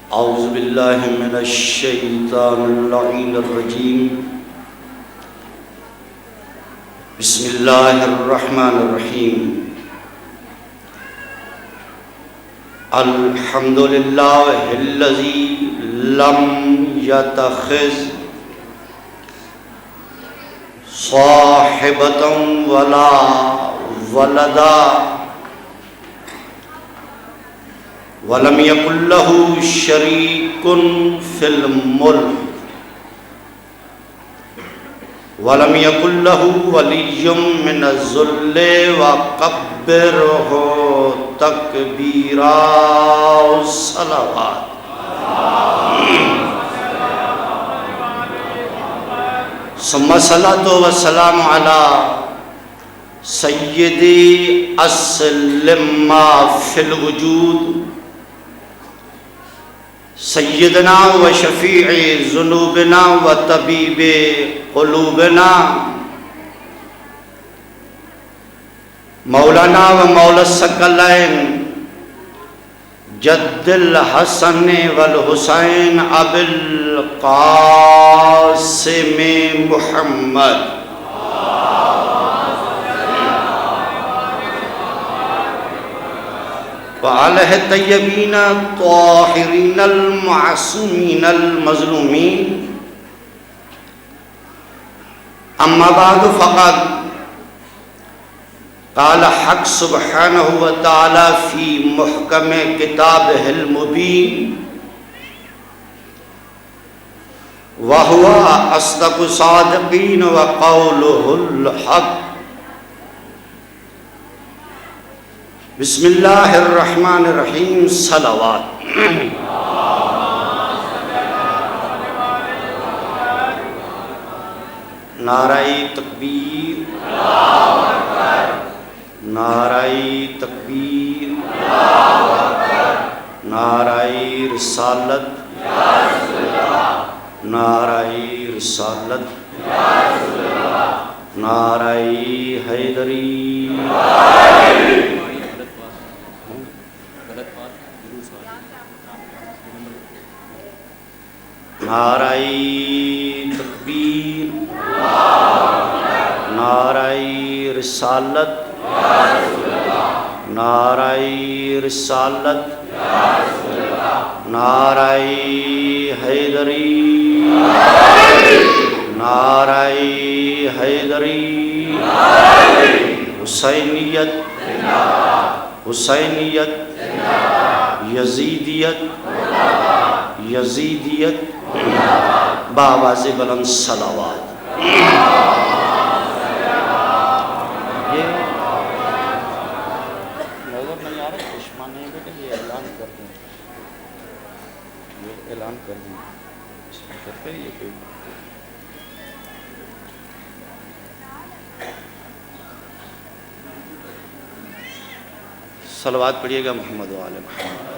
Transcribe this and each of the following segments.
اعوذ باللہ من الشیطان اللعین الرجیم بسم اللہ الرحمن الرحیم الحمد للہ الذی لم یتخذ صاحبۃ ولا ولدا وَلَمْ يَكُنْ لَهُ شَرِيكٌ فِي الْمُلْكِ وَلَمْ يَكُنْ لَهُ وَلِيٌّ مِّنَ الذُّلِّ وَكَبِّرْهُ تَكْبِيرًا الصَّلَوَاتُ ثم الصلاة والسلام على سيدي أسلم ما في الوجود سیدنا و شفیع ذنوبنا و طبیب قلوبنا مولانا و مولا الثقلین جد الحسن والحسین ابی القاسم محمد وعلیہ الطیبین الطاہرین المعصومین المظلومین اما بعد فقد قال حق سبحانہ وتعالی فی محکم کتابہ المبین وہو اصدق الصادقین وقولہ الحق بسم اللہ الرحمن الرحیم صلوات نعرہ تکبیر نعرہ تکبیر نعرہ رسالت نعرہ رسالت نعرہ حیدری نعرہ تکبیر نعرہ رسالت نعرہ رسالت نعرہ حیدری نعرہ حیدری حسینیت حسینیت یزیدیت یزیدیت بآواز بلند صلوات یہ نظر نہیں آ رہا چشمہ نہیں بیٹا یہ اعلان کر دیں یہ اعلان کر دیں اس میں کرتے یہ کوئی صلوات پڑھیے گا محمد و آل محمد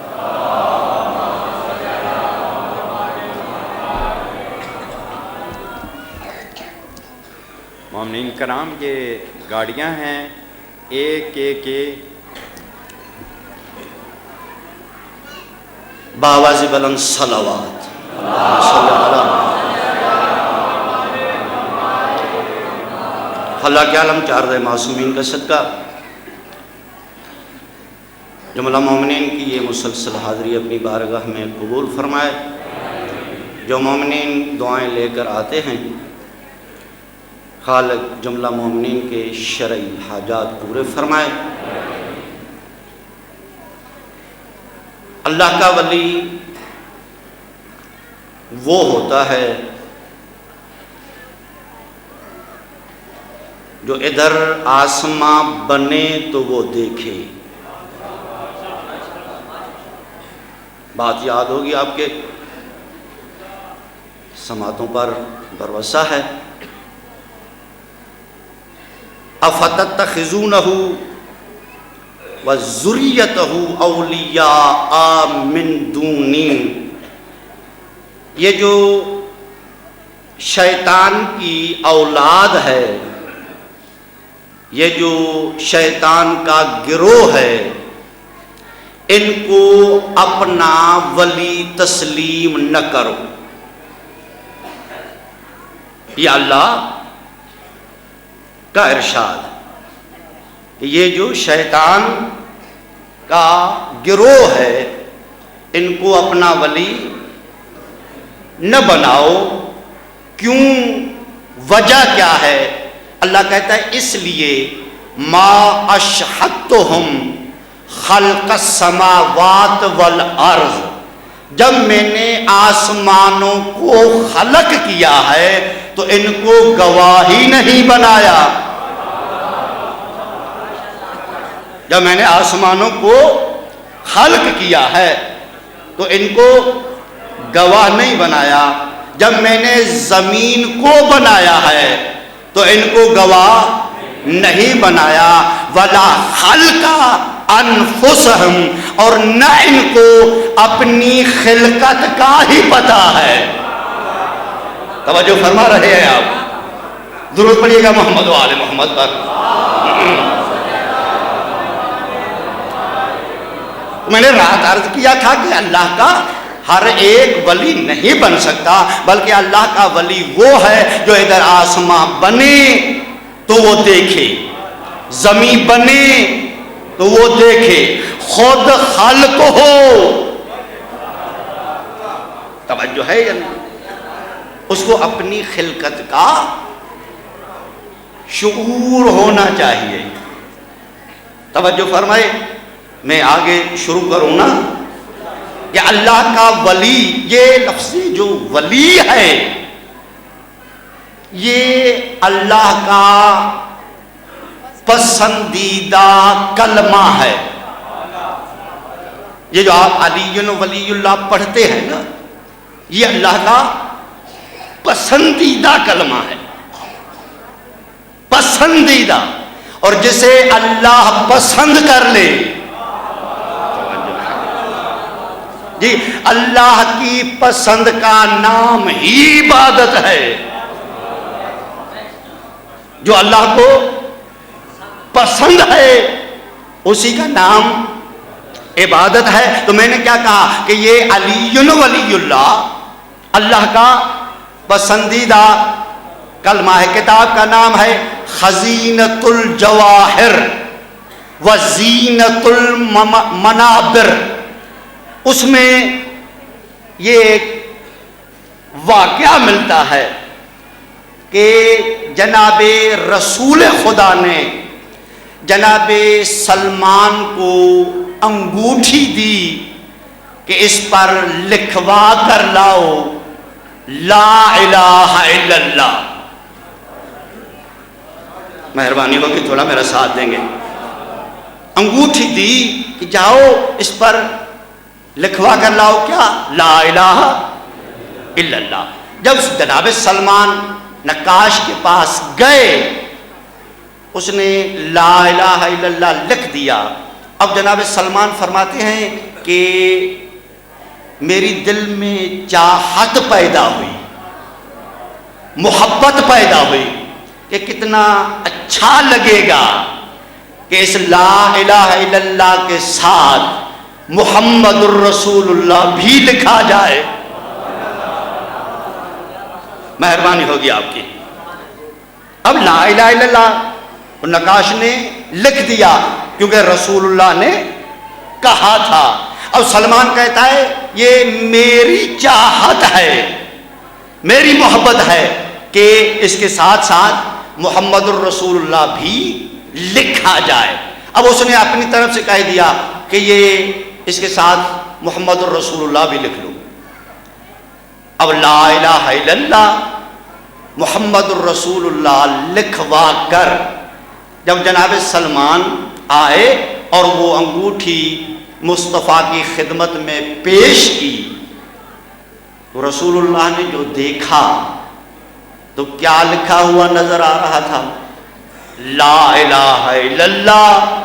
مومنین کرام یہ گاڑیاں ہیں ایک بآواز بلند صلوات اللہ کے عالم چار دے معصومین کا صدقہ جملہ مومنین کی یہ مسلسل حاضری اپنی بارگاہ میں قبول فرمائے جو مومنین دعائیں لے کر آتے ہیں خالق جملہ مومنین کے شرعی حاجات پورے فرمائے اللہ کا ولی وہ ہوتا ہے جو ادھر آسماں بنے تو وہ دیکھے بات یاد ہوگی آپ کے سماعتوں پر بھروسہ ہے افتتخذونہ وذریتہ اولیاء من دونی یہ جو شیطان کی اولاد ہے یہ جو شیطان کا گروہ ہے ان کو اپنا ولی تسلیم نہ کرو. یہ اللہ کا ارشاد کہ یہ جو شیطان کا گروہ ہے ان کو اپنا ولی نہ بناؤ. کیوں؟ وجہ کیا ہے؟ اللہ کہتا ہے اس لیے ما اشہدتہم خلق السماوات والارض، جب میں نے آسمانوں کو خلق کیا ہے تو ان کو گواہی نہیں بنایا. جب میں نے آسمانوں کو خلق کیا ہے تو ان کو گواہ نہیں بنایا. جب میں نے زمین کو بنایا ہے تو ان کو گواہ نہیں بنایا. ولا خلق انفسہم، اور نہ ان کو اپنی خلقت کا ہی پتا ہے. توجہ فرما رہے ہیں آپ؟ ضرورت پڑیے گا محمد و آل محمد پر. میں نے رات عرض کیا تھا کہ اللہ کا ہر ایک ولی نہیں بن سکتا، بلکہ اللہ کا ولی وہ ہے جو ادھر آسمان بنے تو وہ دیکھے، زمین بنے تو وہ دیکھے، خود خالق ہو. توجہ ہے یا نہیں؟ اس کو اپنی خلقت کا شعور ہونا چاہیے. توجہ فرمائے. میں آگے شروع کروں نا کہ اللہ کا ولی، یہ لفظ جو ولی ہے یہ اللہ کا پسندیدہ کلمہ ہے. یہ جو آپ علی ولی اللہ پڑھتے ہیں نا، یہ اللہ کا پسندیدہ کلمہ ہے. پسندیدہ. اور جسے اللہ پسند کر لے، جی اللہ کی پسند کا نام ہی عبادت ہے. جو اللہ کو پسند ہے اسی کا نام عبادت ہے. تو میں نے کیا کہا کہ یہ علی ولی اللہ اللہ کا پسندیدہ کلمہ ہے. کتاب کا نام ہے خزینۃ الجواہر وزینۃ المنابر. اس میں یہ ایک واقعہ ملتا ہے کہ جناب رسول خدا نے جناب سلمان کو انگوٹھی دی کہ اس پر لکھوا کر لاؤ لا الہ الا اللہ. مہربانی ہوگی تھوڑا میرا ساتھ دیں گے. انگوٹھی دی کہ جاؤ اس پر لکھوا کر لاؤ کیا؟ لا الہ الا اللہ. جب جناب سلمان نقاش کے پاس گئے اس نے لا الہ الا اللہ لکھ دیا. اب جناب سلمان فرماتے ہیں کہ میری دل میں چاہت پیدا ہوئی، محبت پیدا ہوئی کہ کتنا اچھا لگے گا کہ اس لا الہ الا اللہ کے ساتھ محمد الرسول اللہ بھی لکھا جائے. مہربانی ہوگی آپ کی. اب لا الہ الا اللہ نقاش نے لکھ دیا کیونکہ رسول اللہ نے کہا تھا. اب سلمان کہتا ہے یہ میری چاہت ہے، میری محبت ہے کہ اس کے ساتھ ساتھ محمد الرسول اللہ بھی لکھا جائے. اب اس نے اپنی طرف سے کہہ دیا کہ یہ اس کے ساتھ محمد الرسول اللہ بھی لکھ لو. اب لا الہ الا اللہ محمد الرسول اللہ لکھوا کر جب جناب سلمان آئے اور وہ انگوٹھی مصطفیٰ کی خدمت میں پیش کی تو رسول اللہ نے جو دیکھا تو کیا لکھا ہوا نظر آ رہا تھا؟ لا الہ الا اللہ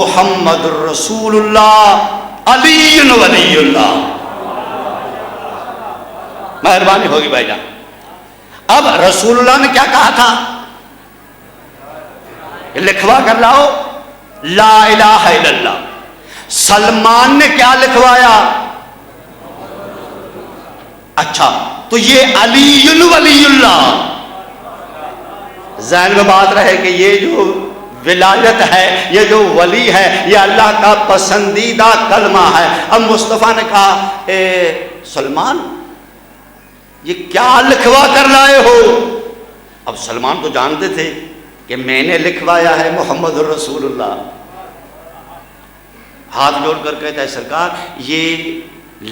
محمد الرسول اللہ علی ولی اللہ. مہربانی ہوگی بھائی جان. اب رسول اللہ نے کیا کہا تھا؟ لکھوا کر لاؤ لا الہ الا اللہ. سلمان نے کیا لکھوایا؟ اچھا تو یہ علی ولی اللہ، ذہن میں بات رہے کہ یہ جو ولایت ہے، یہ جو ولی ہے، یہ اللہ کا پسندیدہ کلمہ ہے۔ اب مصطفیٰ نے کہا اے سلمان یہ کیا لکھوا کر لائے ہو؟ اب سلمان تو جانتے تھے کہ میں نے لکھوایا ہے محمد الرسول اللہ، ہاتھ جوڑ کر کہتا ہے سرکار یہ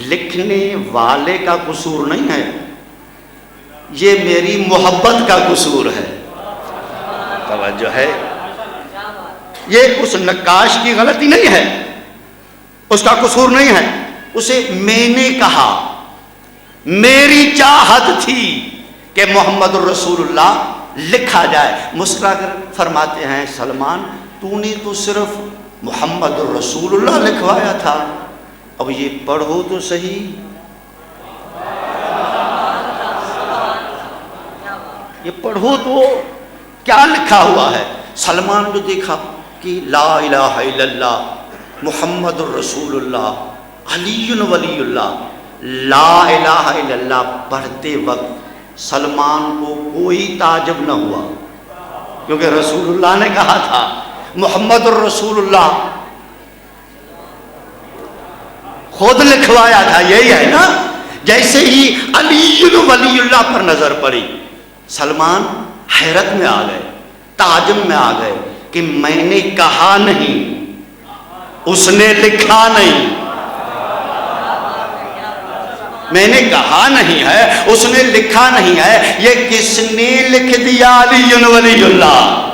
لکھنے والے کا قصور نہیں ہے، یہ میری محبت کا قصور ہے۔ توجہ ہے، یہ اس نقاش کی غلطی نہیں ہے، اس کا قصور نہیں ہے، اسے میں نے کہا، میری چاہت تھی کہ محمد الرسول اللہ لکھا جائے۔ مسکرا کر فرماتے ہیں سلمان تو نے تو صرف محمد الرسول اللہ لکھوایا تھا، اب یہ پڑھو تو صحیح، یہ پڑھو تو کیا لکھا ہوا ہے۔ سلمان جو دیکھا کہ لا الہ الا اللہ محمد الرسول اللہ علی ولی اللہ، لا الہ الا اللہ پڑھتے وقت سلمان کو کوئی تعجب نہ ہوا، کیونکہ رسول اللہ نے کہا تھا محمد الرسول اللہ خود لکھوایا تھا، یہی ہے نا۔ جیسے ہی علی ولی اللہ پر نظر پڑی سلمان حیرت میں آ گئے، تعجب میں آ گئے کہ میں نے کہا نہیں، اس نے لکھا نہیں، میں نے کہا نہیں ہے، اس نے لکھا نہیں ہے، یہ کس نے لکھ دیا؟ علی ولی اللہ۔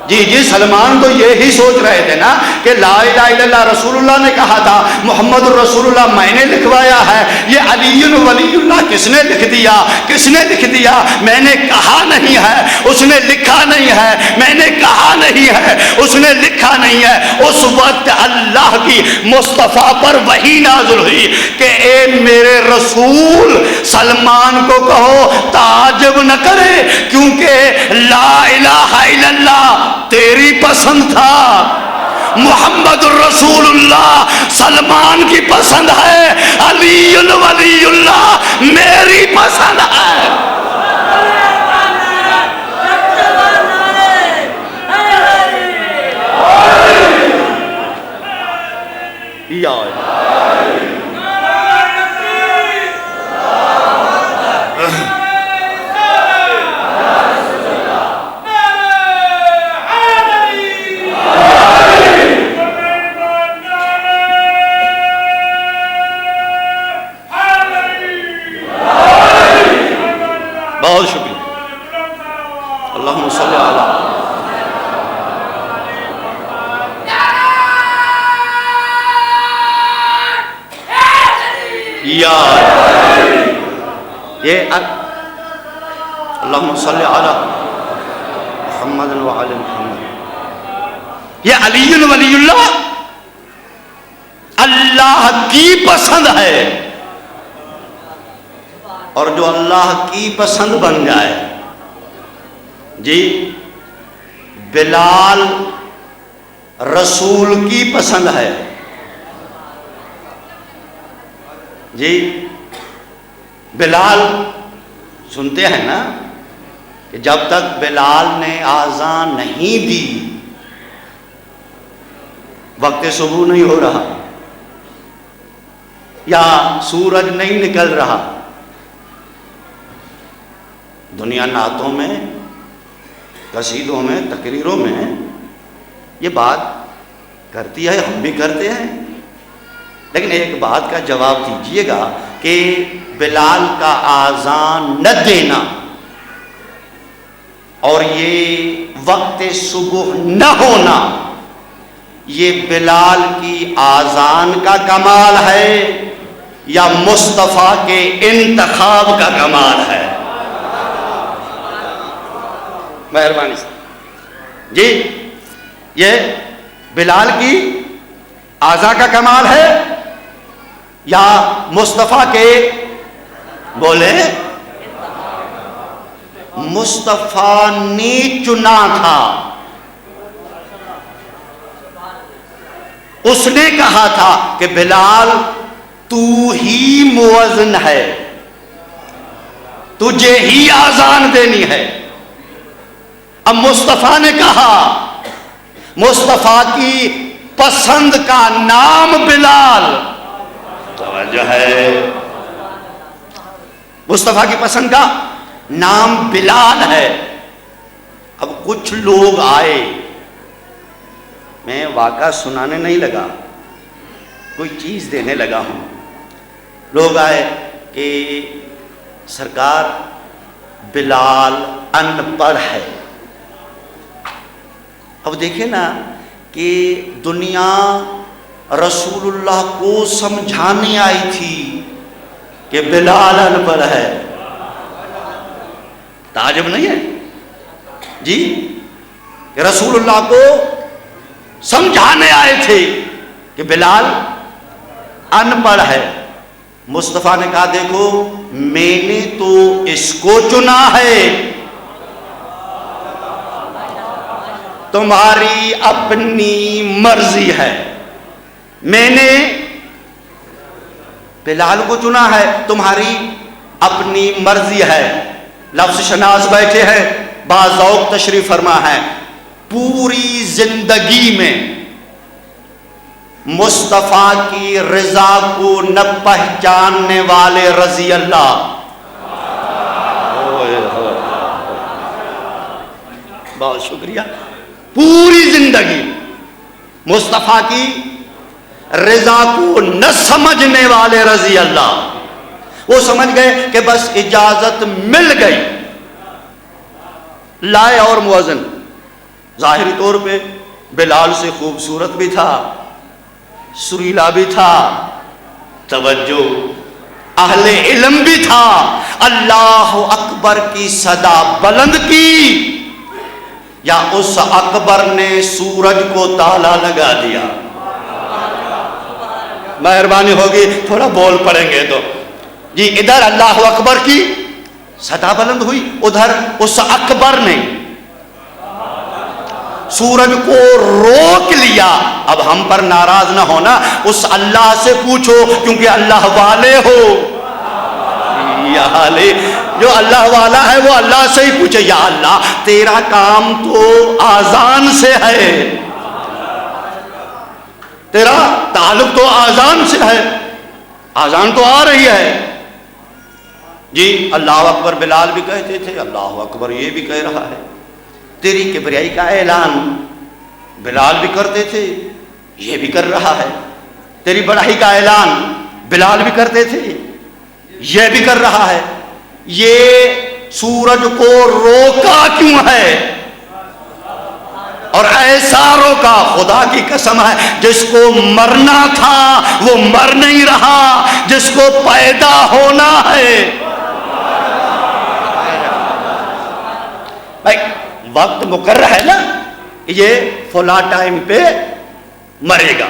جی سلمان تو یہی سوچ رہے تھے نا کہ لا الہ الا اللہ رسول اللہ نے کہا تھا، محمد الرسول اللہ میں نے لکھوایا ہے، یہ علی ولی اللہ کس نے لکھ دیا؟ کس نے لکھ دیا؟ میں نے کہا نہیں ہے، اس نے لکھا نہیں ہے، میں نے کہا نہیں ہے، اس نے لکھا نہیں ہے۔ اس وقت اللہ کی مصطفیٰ پر وحی نازل ہوئی کہ اے میرے رسول سلمان کو کہو تعجب نہ کرے، کیونکہ لا الہ الا اللہ تیری پسند تھا، محمد الرسول اللہ سلمان کی پسند ہے، علی ولی اللہ میری پسند ہے۔ بہت شکریہ، اللہم صلی علی یا یہ اللہم صلی علی محمد وعلی محمد، یہ علی ولی اللہ اللہ کی پسند ہے، اور جو اللہ کی پسند بن جائے، جی بلال رسول کی پسند ہے، جی بلال سنتے ہیں نا کہ جب تک بلال نے آذان نہیں دی وقت صبح نہیں ہو رہا یا سورج نہیں نکل رہا۔ دنیا نعتوں میں، قصیدوں میں، تقریروں میں یہ بات کرتی ہے، ہم بھی کرتے ہیں، لیکن ایک بات کا جواب دیجئے گا کہ بلال کا آذان نہ دینا اور یہ وقت صبح نہ ہونا، یہ بلال کی آذان کا کمال ہے یا مصطفیٰ کے انتخاب کا کمال ہے؟ مہربانی سے جی، یہ بلال کی آذان کا کمال ہے یا مصطفیٰ کے؟ بولے مصطفیٰ نے چنا تھا، اس نے کہا تھا کہ بلال تو ہی مؤذن ہے، تجھے ہی آذان دینی ہے۔ اب مصطفیٰ نے کہا، مصطفیٰ کی پسند کا نام بلال، توجہ ہے، مصطفیٰ کی پسند کا نام بلال ہے۔ اب کچھ لوگ آئے، میں واقعہ سنانے نہیں لگا، کوئی چیز دینے لگا ہوں۔ لوگ آئے کہ سرکار بلال ان پڑھ ہے۔ اب دیکھیں نا کہ دنیا رسول اللہ کو سمجھانے آئی تھی کہ بلال ان پڑھ ہے، تعجب نہیں ہے جی؟ کہ رسول اللہ کو سمجھانے آئے تھے کہ بلال ان پڑھ ہے۔ مصطفیٰ نے کہا دیکھو میں نے تو اس کو چنا ہے، تمہاری اپنی مرضی ہے، میں نے بلال کو چنا ہے، تمہاری اپنی مرضی ہے۔ لفظ شناس بیٹھے ہیں، باذوق تشریف فرما ہے، پوری زندگی میں مصطفیٰ کی رضا کو نہ پہچاننے والے رضی اللہ، بہت شکریہ، پوری زندگی مصطفیٰ کی رضا کو نہ سمجھنے والے رضی اللہ، وہ سمجھ گئے کہ بس اجازت مل گئی، لائے اور مؤذن۔ ظاہری طور پہ بلال سے خوبصورت بھی تھا، سریلا بھی تھا، توجہ اہل علم بھی تھا، اللہ اکبر کی صدا بلند کی، یا اس اکبر نے سورج کو تالا لگا دیا؟ مہربانی ہوگی تھوڑا بول پڑیں گے تو جی۔ ادھر اللہ اکبر کی صدا بلند ہوئی، ادھر اس اکبر نے سورج کو روک لیا۔ اب ہم پر ناراض نہ ہونا، اس اللہ سے پوچھو کیونکہ اللہ والے ہو، یا حالے جو اللہ والا ہے وہ اللہ سے ہی پوچھے، یا اللہ تیرا کام تو آذان سے ہے، تیرا تعلق تو آذان سے ہے، آذان تو آ رہی ہے جی۔ اللہ اکبر بلال بھی کہتے تھے، اللہ اکبر یہ بھی کہہ رہا ہے، تیری کبریائی کا اعلان بلال بھی کرتے تھے، یہ بھی کر رہا ہے، تیری بڑائی کا اعلان بلال بھی کرتے تھے، یہ بھی کر رہا ہے، یہ سورج کو روکا کیوں ہے؟ اور ایسا روکا، خدا کی قسم ہے جس کو مرنا تھا وہ مر نہیں رہا، جس کو پیدا ہونا ہے بھائی وقت مقرر ہے نا، یہ فلاں ٹائم پہ مرے گا،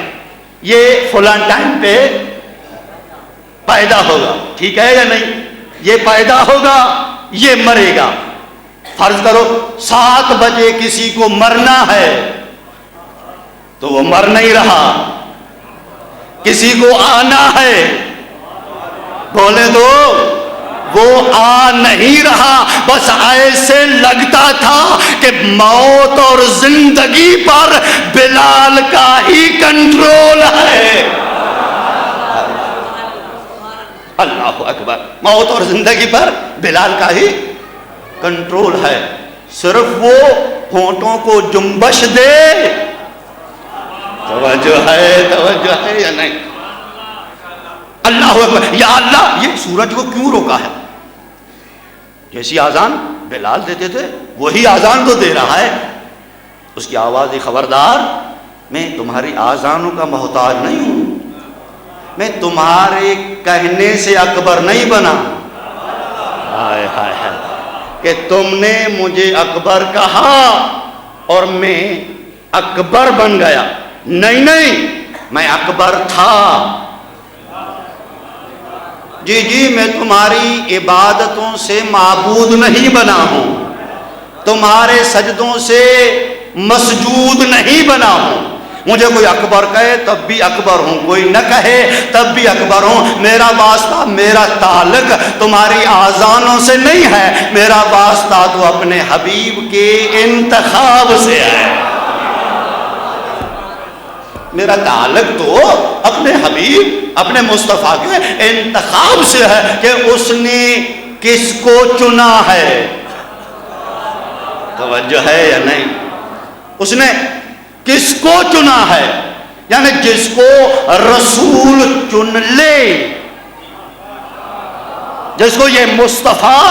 یہ فلاں ٹائم پہ پیدا ہوگا، ٹھیک ہے یا نہیں؟ یہ پیدا ہوگا، یہ مرے گا۔ فرض کرو 7 بجے کسی کو مرنا ہے تو وہ مر نہیں رہا، کسی کو آنا ہے بولے تو وہ آ نہیں رہا، بس ایسے لگتا تھا کہ موت اور زندگی پر بلال کا ہی کنٹرول ہے۔ اللہ اکبر، موت اور زندگی پر بلال کا ہی کنٹرول ہے، صرف وہ ہونٹوں کو جنبش دے، توجہ ہے یا نہیں؟ اللہ اکبر، یا اللہ یہ سورج کو کیوں روکا ہے؟ جیسی آذان بلال دیتے تھے وہی آذان تو دے رہا ہے، اس کی آواز خبردار، میں تمہاری آذانوں کا محتاج نہیں ہوں، میں تمہارے کہنے سے اکبر نہیں بنا، ہائے ہائے ہائے، کہ تم نے مجھے اکبر کہا اور میں اکبر بن گیا، نہیں میں اکبر تھا، جی میں تمہاری عبادتوں سے معبود نہیں بنا ہوں، تمہارے سجدوں سے مسجود نہیں بنا ہوں، مجھے کوئی اکبر کہے تب بھی اکبر ہوں، کوئی نہ کہے تب بھی اکبر ہوں. میرا واسطہ، میرا تعلق تمہاری آذانوں سے نہیں ہے، میرا واسطہ تو اپنے حبیب کے انتخاب سے ہے. میرا تعلق تو اپنے حبیب، اپنے مصطفیٰ کے انتخاب سے ہے کہ اس نے کس کو چنا ہے. توجہ ہے یا نہیں؟ اس نے کس کو چنا ہے، یعنی جس کو رسول چن لے، جس کو یہ مصطفیٰ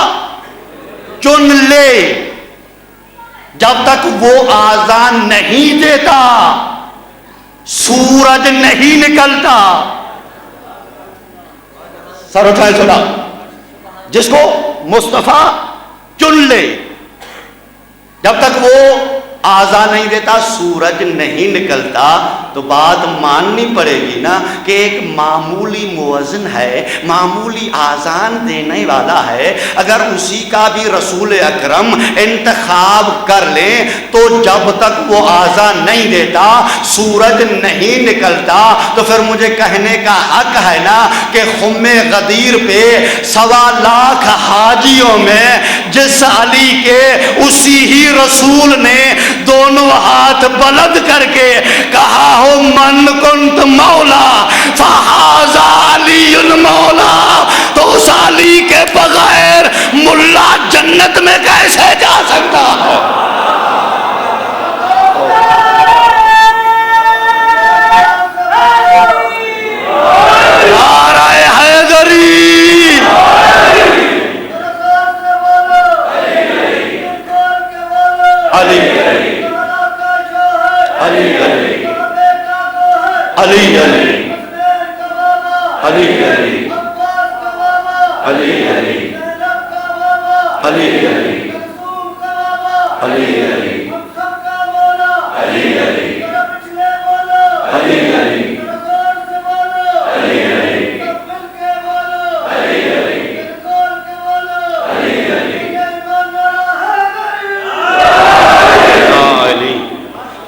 چن لے، جب تک وہ آذان نہیں دیتا سورج نہیں نکلتا. سر اٹھائے سنا، جس کو مصطفیٰ چن لے، جب تک وہ آذان نہیں دیتا سورج نہیں نکلتا. تو بات ماننی پڑے گی نا کہ ایک معمولی مؤذن ہے، معمولی آذان دینے والا ہے، اگر اسی کا بھی رسول اکرم انتخاب کر لیں تو جب تک وہ آذان نہیں دیتا سورج نہیں نکلتا. تو پھر مجھے کہنے کا حق ہے نا کہ خم غدیر پہ 1.25 لاکھ حاجیوں میں جس علی کے اسی ہی رسول نے دونوں ہاتھ بلند کر کے کہا ہو من کنت مولا فہذا علی المولا، تو اس علی کے بغیر ملا جنت میں کیسے جا سکتا ہے؟ نعرہ حیدری، علی علی علی علی علی علی علی علی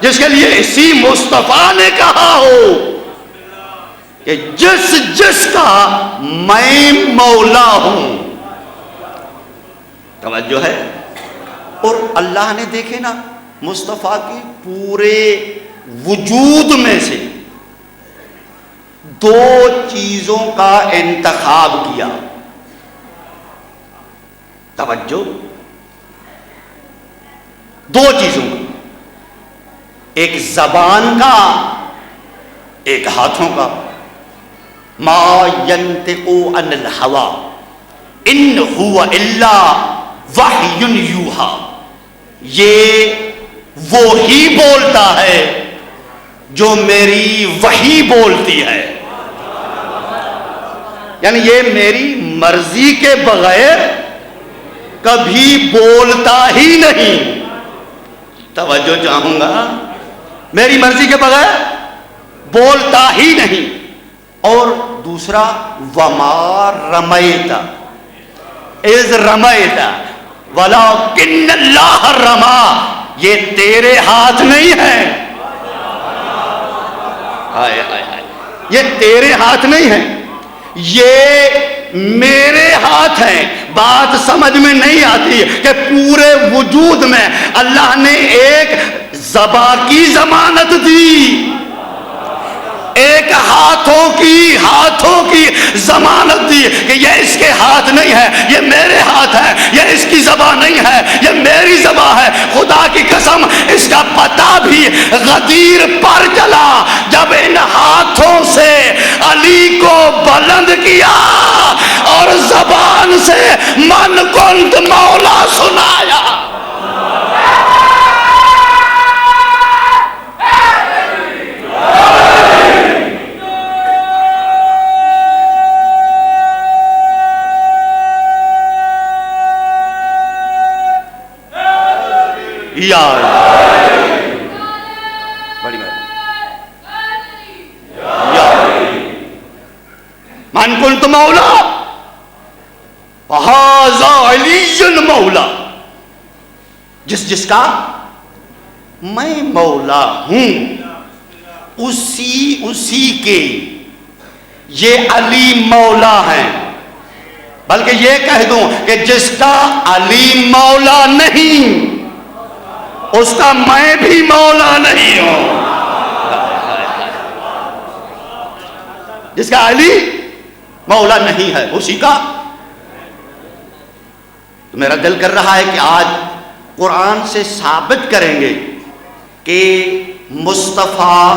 جس کے لیے اسی مصطفیٰ نے کہا ہو کہ جس جس کا میں مولا ہوں. توجہ ہے؟ اور اللہ نے دیکھے نا مصطفیٰ کی پورے وجود میں سے 2 چیزوں کا انتخاب کیا. توجہ، 2 چیزوں کا، ایک زبان کا، ایک ہاتھوں کا. ما ينطق عن الهوى ان هو الا وحی یوحی، یہ وہی بولتا ہے جو میری وحی بولتی ہے. یعنی یہ میری مرضی کے بغیر کبھی بولتا ہی نہیں. توجہ چاہوں گا، میری مرضی کے بغیر بولتا ہی نہیں. اور دوسرا وما رمیت اذ رمیت ولکن اللہ رما، یہ تیرے ہاتھ نہیں ہے، یہ تیرے ہاتھ نہیں ہے، یہ میرے ہاتھ ہیں. بات سمجھ میں نہیں آتی کہ پورے وجود میں اللہ نے ایک ذبح کی ضمانت دی، ایک ہاتھوں کی ضمانت دی کہ یہ اس کے ہاتھ نہیں ہے، یہ میرے ہاتھ ہے، یہ اس کی زبان نہیں ہے، یہ میری زبان ہے. خدا کی قسم اس کا پتہ بھی غدیر پر چلا جب ان ہاتھوں سے علی کو بلند کیا اور زبان سے من کنت مولا سنایا. یار بڑی بات، من کنت مولا فہذا علی المولا، جس کا میں مولا ہوں اسی کے یہ علی مولا ہیں، بلکہ یہ کہہ دوں کہ جس کا علی مولا نہیں اس کا میں بھی مولا نہیں ہوں۔ جس کا علی مولا نہیں ہے اسی کا، تو میرا دل کر رہا ہے کہ آج قرآن سے ثابت کریں گے کہ مصطفیٰ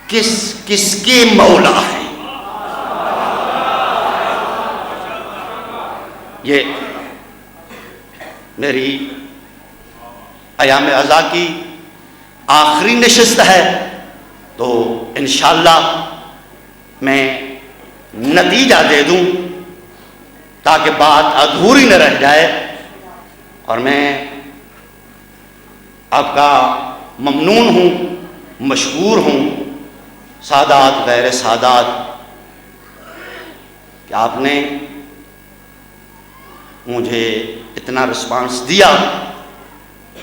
کس کے مولا ہیں۔ یہ میری ایام عزا کی آخری نشست ہے، تو انشاءاللہ میں نتیجہ دے دوں تاکہ بات ادھوری نہ رہ جائے، اور میں آپ کا ممنون ہوں، مشکور ہوں، سادات غیر سادات، کہ آپ نے مجھے اتنا رسپانس دیا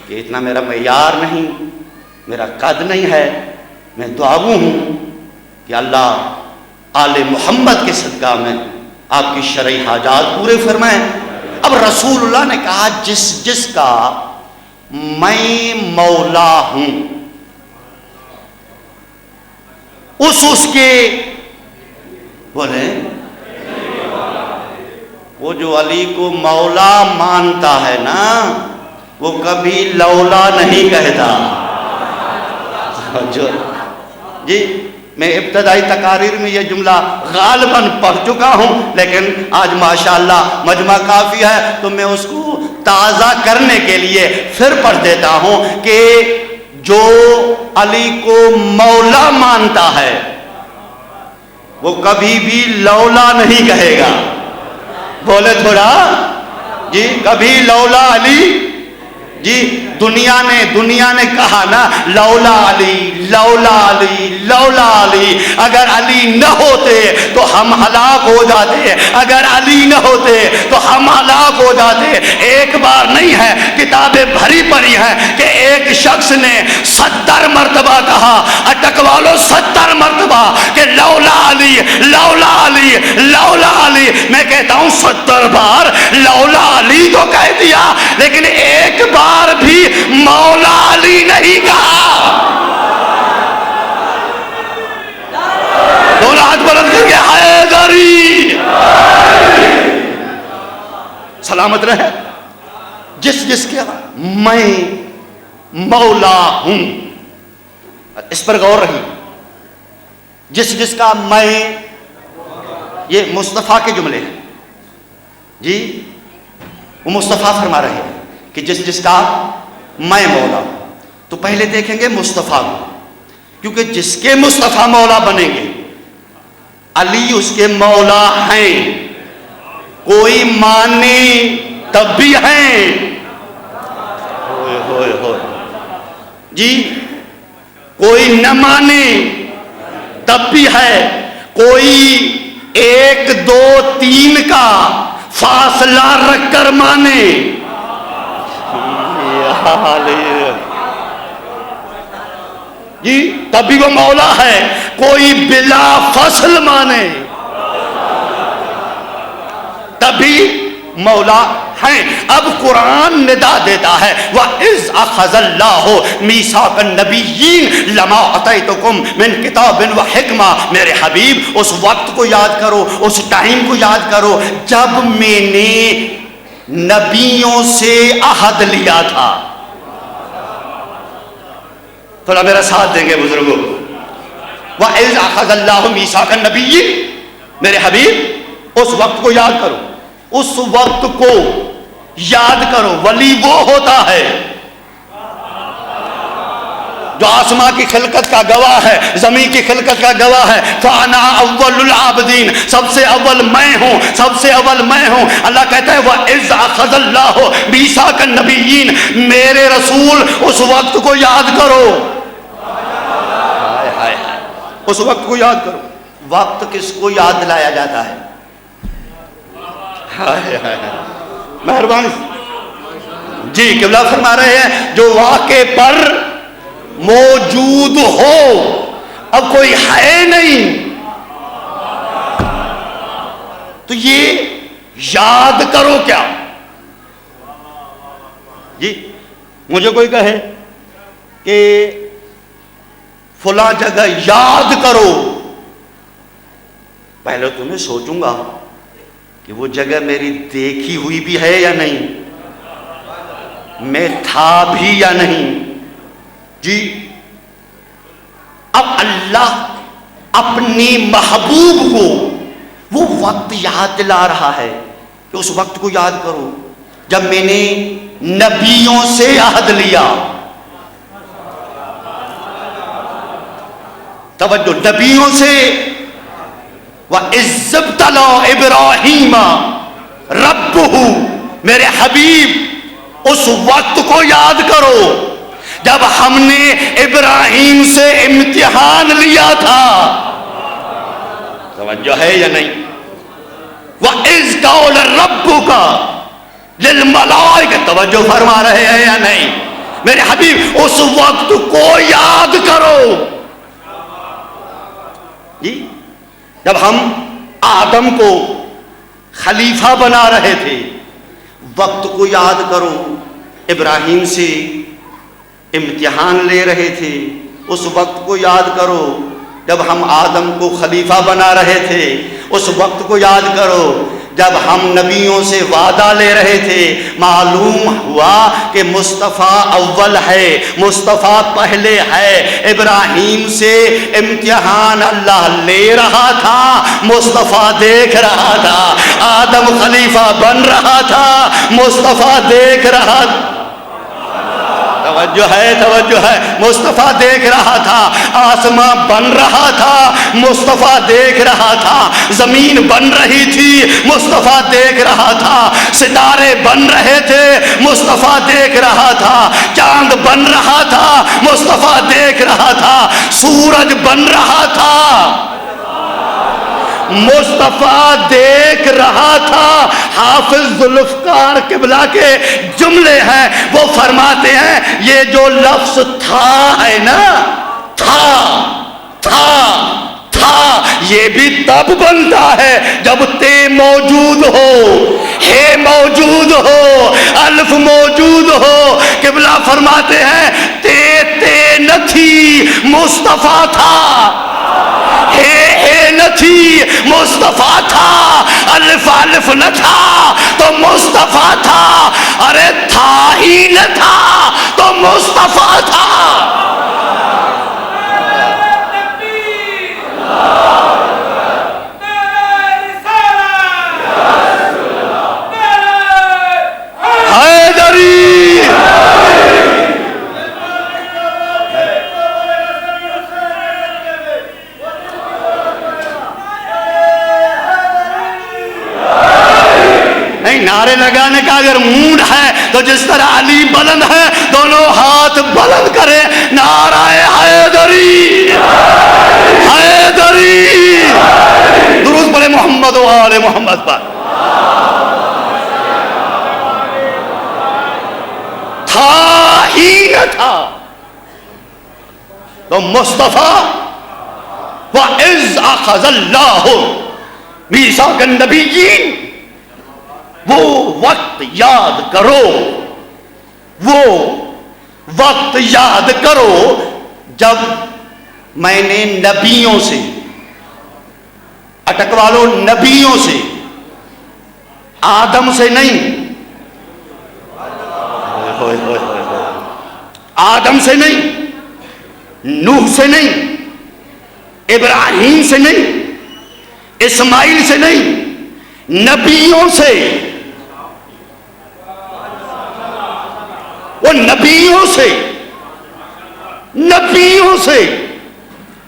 کہ اتنا میرا معیار نہیں، میرا قد نہیں ہے۔ میں دعاگو ہوں کہ اللہ آل محمد کے صدقہ میں آپ کی شرعی حاجات پورے فرمائیں۔ اب رسول اللہ نے کہا جس کا میں مولا ہوں اس کے بولے، وہ جو علی کو مولا مانتا ہے نا وہ کبھی لولا نہیں کہتا۔ جی میں ابتدائی تقاریر میں یہ جملہ غالباً پڑھ چکا ہوں، لیکن آج ماشاءاللہ مجمع کافی ہے تو میں اس کو تازہ کرنے کے لیے پھر پڑھ دیتا ہوں کہ جو علی کو مولا مانتا ہے وہ کبھی بھی لولا نہیں کہے گا۔ بولے تھوڑا جی، کبھی لولا علی، جی دنیا نے کہا نا لولا علی لولا علی لولا علی، اگر علی نہ ہوتے تو ہم ہلاک ہو جاتے، اگر علی نہ ہوتے تو ہم ہلاک ہو جاتے۔ ایک بار نہیں ہے، کتابیں بھری پڑی ہیں کہ ایک شخص نے 70 مرتبہ کہا، اٹک والو 70 مرتبہ کہ لولا علی لولا علی لولا علی۔ میں کہتا ہوں 70 بار لولا علی تو کہہ دیا، لیکن ایک بار بھی مولا علی نہیں کہا۔ دونوں ہاتھ بلند کر کے حیدری سلامت رہے۔ جس کے میں مولا ہوں، اس پر غور رہی، جس کا میں، یہ مصطفیٰ کے جملے ہیں جی، وہ مصطفیٰ فرما رہے ہیں کہ جس کا میں مولا، تو پہلے دیکھیں گے مصطفیٰ کو، کیونکہ جس کے مصطفیٰ مولا بنیں گے علی اس کے مولا ہیں، کوئی مانے تب بھی ہیں جی، کوئی نہ مانے تب بھی ہے، کوئی 1 2 3 کا فاصلہ رکھ کر مانے جی تبھی وہ مولا ہے، کوئی بلا فصل مانے تبھی مولا ہیں۔ اب قرآن ندا دیتا ہے وَإِذْ أَخَذَ اللَّهُ مِيثَاقَ النَّبِيِّينَ لَمَا آتَيْتُكُم مِّن كِتَابٍ وَحِكْمَةٍ۔ میرے حبیب اس وقت کو یاد کرو، اس ٹائم کو یاد کرو جب میں نے نبیوں سے عہد لیا تھا۔ تھوڑا میرا ساتھ دیں گے بزرگوں۔ وَإِذْ أَخَذَ اللَّهُ مِيثَاقَ النَّبِيِّينَ، میرے حبیب اس وقت کو یاد کرو، اس وقت کو یاد کرو۔ ولی وہ ہوتا ہے جو آسمان کی خلقت کا گواہ ہے، زمین کی خلقت کا گواہ ہے۔ فَأَنَا أَوَّلُ الْعَابِدِينَ، سب سے اول میں ہوں، سب سے اول میں ہوں۔ اللہ کہتا ہے وَإِذْ أَخَذَ اللَّهُ مِيثَاقَ النَّبِيِّينَ، میرے رسول اس وقت کو یاد کرو، اس وقت کو یاد کرو۔ وقت کس کو یاد دلایا جاتا ہے؟ مہربانی جی، قبلہ فرما رہے ہیں جو واقع پر موجود ہو اب کوئی ہے نہیں. تو یہ یاد کرو کیا جی. مجھے کوئی کہے کہ فلاں جگہ یاد کرو، پہلے تو میں سوچوں گا کہ وہ جگہ میری دیکھی ہوئی بھی ہے یا نہیں، میں تھا بھی یا نہیں جی. اب اللہ اپنی محبوب کو وہ وقت یاد دلا رہا ہے کہ اس وقت کو یاد کرو جب میں نے نبیوں سے عہد لیا. توجہ، نبیوں سے. وَإِذْ ابْتَلَىٰ إِبْرَاهِيمَ رَبُّهُ، میرے حبیب اس وقت کو یاد کرو جب ہم نے ابراہیم سے امتحان لیا تھا. توجہ ہے یا نہیں؟ وَإِذْ قَالَ رَبُّكَ لِلْمَلَائِكَةِ، توجہ فرما رہے ہیں یا نہیں؟ میرے حبیب اس وقت کو یاد کرو جی، جب ہم آدم کو خلیفہ بنا رہے تھے. وقت کو یاد کرو، ابراہیم سے امتحان لے رہے تھے. اس وقت کو یاد کرو جب ہم آدم کو خلیفہ بنا رہے تھے. اس وقت کو یاد کرو جب ہم نبیوں سے وعدہ لے رہے تھے. معلوم ہوا کہ مصطفیٰ اول ہے، مصطفیٰ پہلے ہے. ابراہیم سے امتحان اللہ لے رہا تھا، مصطفیٰ دیکھ رہا تھا. آدم خلیفہ بن رہا تھا، مصطفیٰ دیکھ رہا تھا. توجہ ہے، توجہ ہے. مصطفیٰ دیکھ رہا تھا. آسمان بن رہا تھا، مصطفیٰ دیکھ رہا تھا. زمین بن رہی تھی، مصطفیٰ دیکھ رہا تھا. ستارے بن رہے تھے، مصطفیٰ دیکھ رہا تھا. چاند بن رہا تھا، مصطفیٰ دیکھ رہا تھا. سورج بن رہا تھا، مصطفیٰ دیکھ رہا تھا. حافظ ذوالفقار قبلہ کے جملے ہیں، وہ فرماتے ہیں یہ جو لفظ تھا ہے نا، تھا یہ بھی تب بنتا ہے جب تے موجود ہو، ہے موجود ہو، الف موجود ہو. قبلہ فرماتے ہیں تے نہ تھی، مصطفیٰ تھا. ہے نہ تھی، مصطفیٰ تھا. الف نہ تھا تو مصطفیٰ تھا. ارے تھا ہی نہ تھا تو مصطفیٰ تھا. نعرے لگانے کا اگر موڈ ہے تو جس طرح علی بلند ہے دونوں ہاتھ بلند کرے. نعرہ حیدری، حیدری. درود پڑھے محمد و آل محمد پر. تھا ہی نہ تھا تو مصطفیٰ. وَإِذْ أَخَذَ اللَّهُ مِيثَاقَ النَّبِيِّينَ، وہ وقت یاد کرو، وہ وقت یاد کرو جب میں نے نبیوں سے، اٹکوا لو، نبیوں سے، آدم سے نہیں، آدم سے نہیں، نوح سے نہیں، ابراہیم سے نہیں، اسماعیل سے نہیں، نبیوں سے. وہ نبیوں سے، نبیوں سے،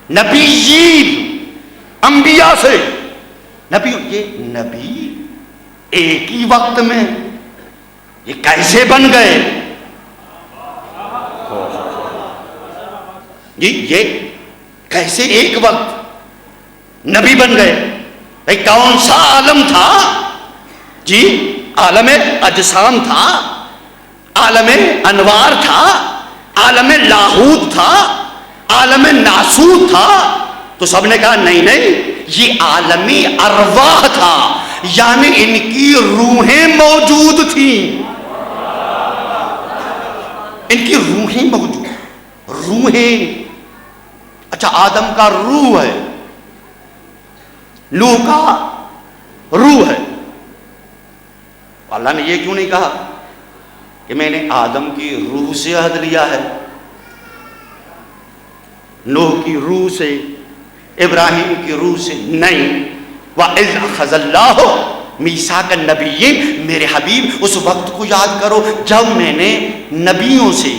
نبیین، انبیاء سے. نبیوں، یہ نبی ایک ہی وقت میں یہ کیسے بن گئے جی؟ یہ کیسے ایک وقت نبی بن گئے؟ بھئی کون سا عالم تھا جی؟ عالم اجسام تھا، عالم انوار تھا، عالم لاہوت تھا، عالم ناسوت تھا تو سب نے کہا نہیں نہیں یہ عالمی ارواح تھا، یعنی ان کی روحیں موجود تھیں، ان کی روحیں موجود، روحیں. اچھا آدم کا روح ہے، نوح کا روح ہے، اللہ نے یہ کیوں نہیں کہا کہ میں نے آدم کی روح سے عہد لیا ہے، نوح کی روح سے، ابراہیم کی روح سے نہیں. وَإِذْ أَخَذَ اللَّهُ مِيثَاقَ النَّبِيِّينَ، میرے حبیب اس وقت کو یاد کرو جب میں نے نبیوں سے،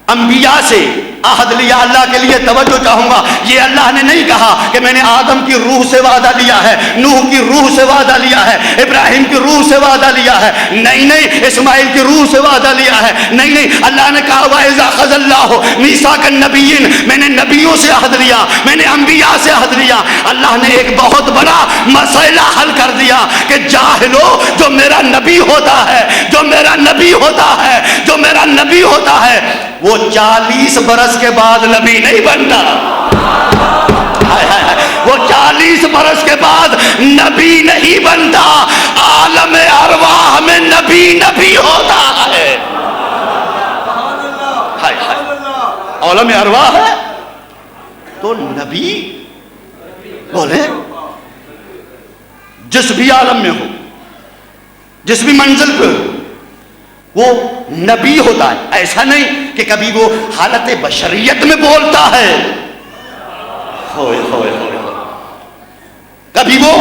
انبیاء سے عہد لیا. اللہ کے لیے توجہ چاہوں گا، یہ اللہ نے نہیں کہا کہ میں نے آدم کی روح سے وعدہ لیا ہے، نوح کی روح سے وعدہ لیا ہے، ابراہیم کی روح سے وعدہ لیا ہے، نہیں نہیں، اسماعیل کی روح سے وعدہ لیا ہے، نہیں نہیں. اللہ نے کہا وَإِذْ أَخَذَ اللَّهُ مِيثَاقَ النَّبِيِّينَ، میں نے نبیوں سے عہد لیا، میں نے انبیاء سے عہد لیا. اللہ نے ایک بہت بڑا مسئلہ حل کر دیا کہ جاہلو، جو میرا نبی ہوتا ہے، جو میرا نبی ہوتا ہے، جو میرا نبی ہوتا ہے، وہ 40 برس کے بعد نبی نہیں بنتا. وہ 40 برس کے بعد نبی نہیں بنتا، عالم ارواح میں نبی نبی ہوتا ہے. عالم ارواح ہے تو نبی بولے، جس بھی عالم میں ہو، جس بھی منزل پہ ہو، وہ نبی ہوتا ہے. ایسا نہیں کہ کبھی وہ حالت بشریت میں بولتا ہے، ہوئے ہوئے ہوئے، کبھی وہ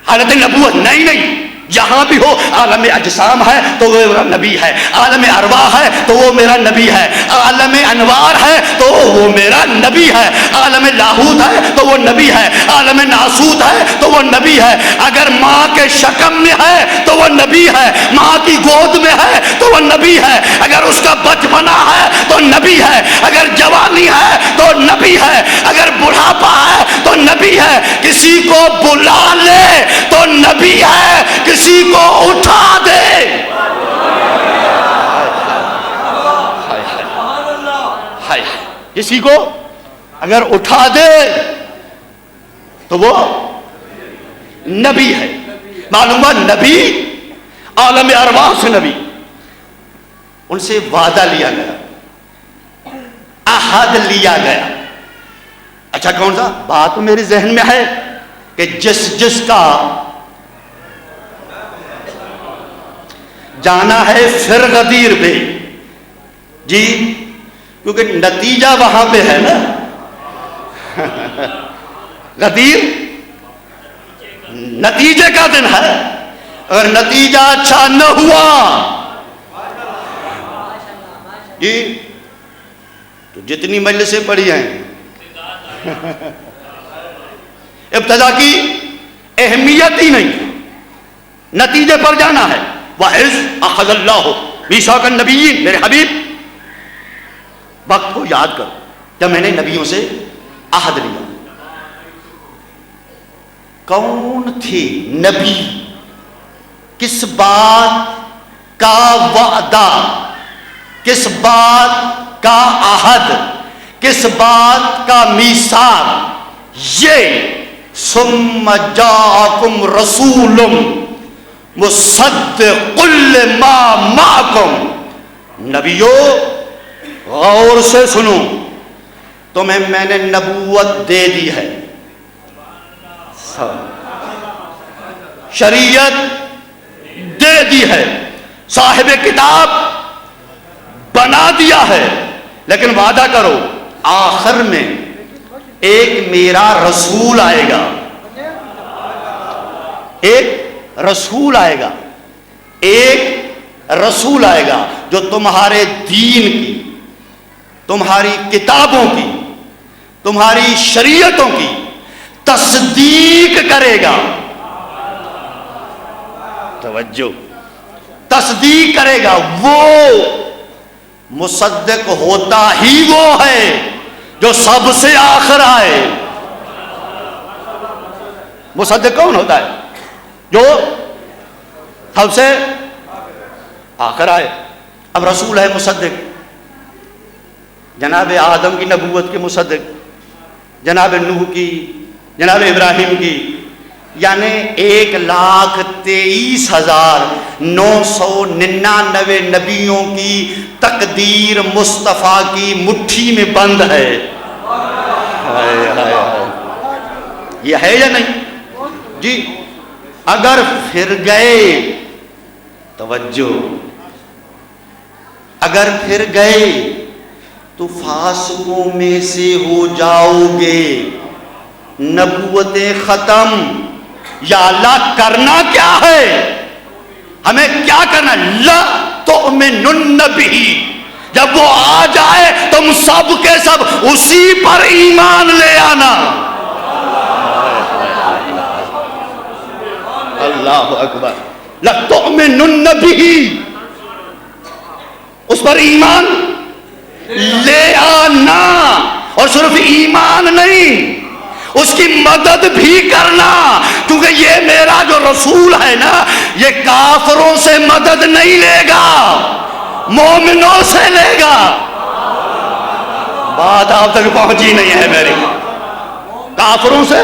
حالت نبوت نہیں نہیں، جہاں بھی ہو. عالم اجسام ہے تو وہ میرا نبی ہے، عالم ارواح ہے تو وہ میرا نبی ہے، عالم انوار ہے تو وہ میرا نبی ہے، عالم لاہوت ہے تو وہ نبی ہے، عالم ناسوت ہے تو وہ نبی ہے. اگر ماں کے شکم میں ہے تو وہ نبی ہے، ماں کی گود میں ہے تو وہ نبی ہے، اگر اس کا بچپنا ہے تو نبی ہے، اگر جوانی ہے تو نبی ہے، اگر بڑھاپا ہے تو نبی ہے. کسی کو بلا لے تو نبی ہے، کسی کو اٹھا دے. کسی کو اگر اٹھا دے تو وہ نبی ہے. معلوم ہے نبی عالم ارواح سے نبی، ان سے وعدہ لیا گیا، عہد لیا گیا. اچھا کون سا بات میرے ذہن میں ہے کہ جس کا جانا ہے پھر غدیر پہ جی، کیونکہ نتیجہ وہاں پہ ہے نا. غدیر نتیجے کا دن ہے، اگر نتیجہ اچھا نہ ہوا جی تو جتنی مجلسیں پڑھی ہیں ابتدا کی اہمیت ہی نہیں، نتیجے پر جانا ہے. وَإِذْ أَخَذَ اللَّهُ مِيثَاقَ النَّبِيِّينَ، میرے حبیب وقت کو یاد کرو جب میں نے نبیوں سے عہد لیا. کون تھے نبی؟ کس بات کا وعدہ، کس بات کا عہد، کس بات کا میثاق؟ یہ ثم جاءکم رسول مصدق لما معکم. نبیو غور سے سنو، تمہیں میں نے نبوت دے دی ہے، شریعت دے دی ہے، صاحب کتاب بنا دیا ہے، لیکن وعدہ کرو آخر میں ایک میرا رسول آئے گا، ایک رسول آئے گا، ایک رسول آئے گا جو تمہارے دین کی، تمہاری کتابوں کی، تمہاری شریعتوں کی تصدیق کرے گا. توجہ، تصدیق کرے گا. وہ مصدق ہوتا ہی وہ ہے جو سب سے آخر آئے. مصدق کون ہوتا ہے؟ جو سب سے آخر آئے. اب رسول ہے مصدق، جناب آدم کی نبوت کے مصدق، جناب نوح کی، جناب ابراہیم کی، یعنی 1,23,999 نبیوں کی تقدیر مصطفیٰ کی مٹھی میں بند ہے۔ یہ ہے یا نہیں جی؟ اگر پھر گئے، توجہ، اگر پھر گئے تو فاسقوں میں سے ہو جاؤ گے، نبوتیں ختم۔ یا اللہ کرنا کیا ہے؟ ہمیں کیا کرنا؟ لا تؤمنن بہ، جب وہ آ جائے تم سب کے سب اسی پر ایمان لے آنا۔ اللہ اکبر، لا تؤمنن بہ، اس پر ایمان لے آنا، اور صرف ایمان نہیں، اس کی مدد بھی کرنا، کیونکہ یہ میرا جو رسول ہے نا، یہ کافروں سے مدد نہیں لے گا، مومنوں سے لے گا۔ بات آپ تک پہنچی نہیں ہے میری۔ کافروں سے،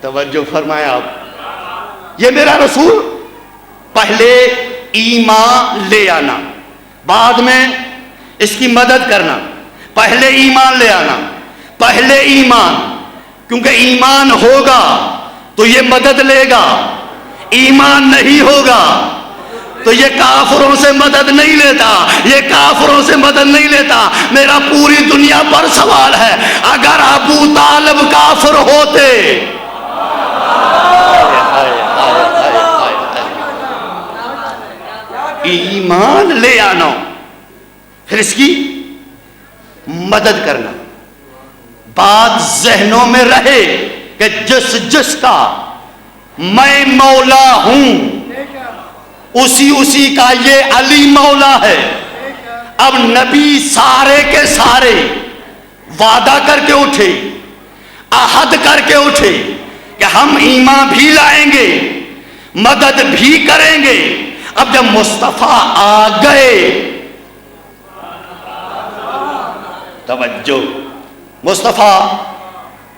توجہ فرمائیں آپ، یہ میرا رسول، پہلے ایمان لے آنا، بعد میں اس کی مدد کرنا۔ پہلے ایمان لے آنا، پہلے ایمان، کیونکہ ایمان ہوگا تو یہ مدد لے گا، ایمان نہیں ہوگا تو یہ کافروں سے مدد نہیں لیتا، یہ کافروں سے مدد نہیں لیتا۔ میرا پوری دنیا پر سوال ہے، اگر ابو طالب کافر ہوتے، ایمان لے آنا، پھر اس کی مدد کرنا، بات ذہنوں میں رہے کہ جس جس کا میں مولا ہوں، اسی کا یہ علی مولا ہے۔ اب نبی سارے کے سارے وعدہ کر کے اٹھے، عہد کر کے اٹھے کہ ہم ایمان بھی لائیں گے، مدد بھی کریں گے۔ اب جب مصطفیٰ آ گئے، توجہ، مصطفیٰ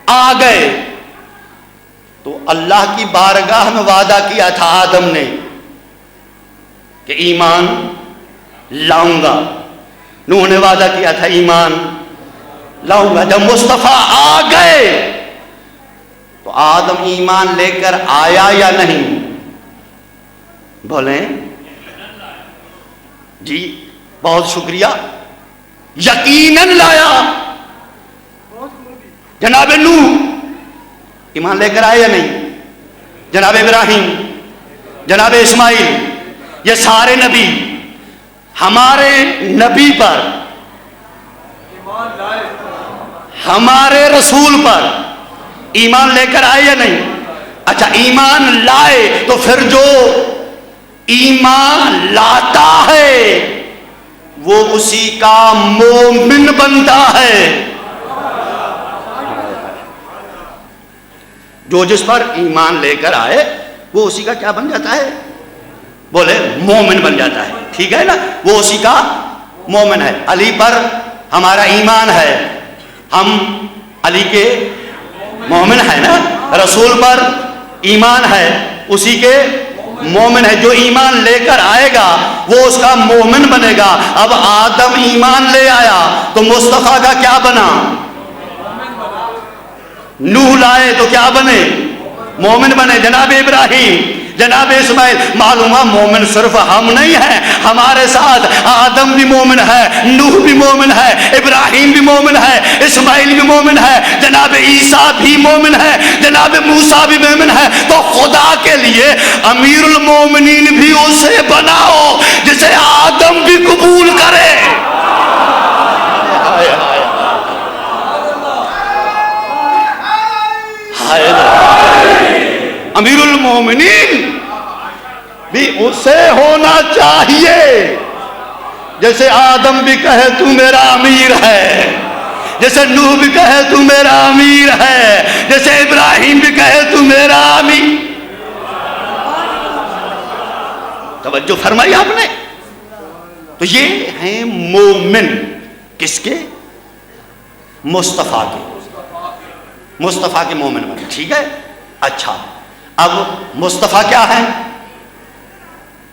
آ گئے تو اللہ کی بارگاہ میں وعدہ کیا تھا آدم نے کہ ایمان لاؤں گا، نوح نے وعدہ کیا تھا ایمان لاؤں گا۔ جب مصطفیٰ آ گئے تو آدم ایمان لے کر آیا یا نہیں؟ بولیں جی، بہت شکریہ، یقیناً لایا۔ جناب نوح ایمان لے کر آئے یا نہیں؟ جناب ابراہیم، جناب اسماعیل، یہ سارے نبی ہمارے نبی پر، ہمارے رسول پر ایمان لے کر آئے یا نہیں؟ اچھا، ایمان لائے تو پھر جو ایمان لاتا ہے وہ اسی کا مومن بنتا ہے۔ جو جس پر ایمان لے کر آئے وہ اسی کا کیا بن جاتا ہے؟ بولے مومن بن جاتا ہے، ٹھیک ہے نا؟ وہ اسی کا مومن ہے۔ علی پر ہمارا ایمان ہے، ہم علی کے مومن ہے نا۔ رسول پر ایمان ہے، اسی کے مومن ہے۔ جو ایمان لے کر آئے گا وہ اس کا مومن بنے گا۔ اب آدم ایمان لے آیا تو مصطفیٰ کا کیا بنا؟ نوح لائے تو کیا بنے؟ مومن بنے۔ جناب ابراہیم، جناب اسماعیل، معلومہ مومن صرف ہم نہیں ہیں، ہمارے ساتھ آدم بھی مومن ہے، نوح بھی مومن ہے، ابراہیم بھی مومن ہے، اسماعیل بھی مومن ہے، جناب عیسیٰ بھی مومن ہے، جناب موسیٰ بھی مومن ہے۔ تو خدا کے لیے امیر المومنین بھی اسے بناؤ جسے آدم بھی قبول کرے۔ امیر المومنین بھی اسے ہونا چاہیے جیسے آدم بھی کہے تو میرا امیر ہے، جیسے نوح بھی کہے تو میرا امیر ہے، جیسے ابراہیم بھی کہے تو میرا امیر۔ توجہ فرمائی آپ نے؟ تو یہ ہیں مومن، کس کے؟ مصطفیٰ کے، مصطفیٰ کے مومن بنے، ٹھیک ہے؟ اچھا، اب مصطفیٰ کیا ہے؟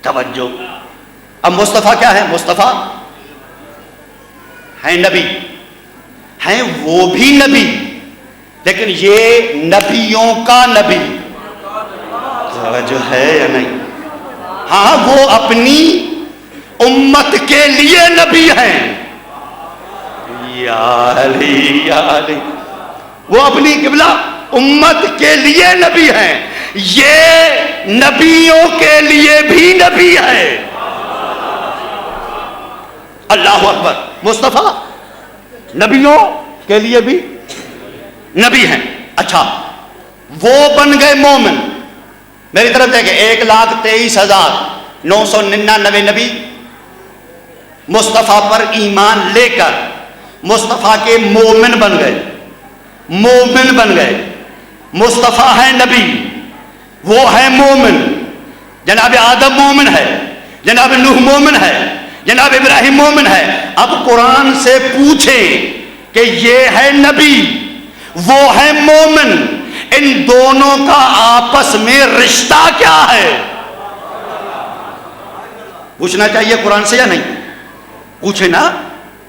توجہ، اب مصطفیٰ کیا ہے؟ مصطفیٰ ہیں نبی، ہیں وہ بھی نبی، لیکن یہ نبیوں کا نبی، توجہ ہے یا نہیں؟ ہاں، وہ اپنی امت کے لیے نبی ہیں، یا علی یا علی، وہ اپنی قبلہ امت کے لیے نبی ہیں، یہ نبیوں کے لیے بھی نبی ہے۔ اللہ اکبر، مصطفیٰ نبیوں کے لیے بھی نبی ہیں۔ اچھا، وہ بن گئے مومن، میری طرف دیکھیں، 1,23,999 نبی مصطفیٰ پر ایمان لے کر مصطفیٰ کے مومن بن گئے، مومن بن گئے۔ مصطفیٰ ہے نبی، وہ ہے مومن، جناب آدم مومن ہے، جناب نوح مومن ہے، جناب ابراہیم مومن ہے۔ اب قرآن سے پوچھیں کہ یہ ہے نبی، وہ ہے مومن، ان دونوں کا آپس میں رشتہ کیا ہے؟ پوچھنا چاہیے قرآن سے یا نہیں؟ پوچھے نا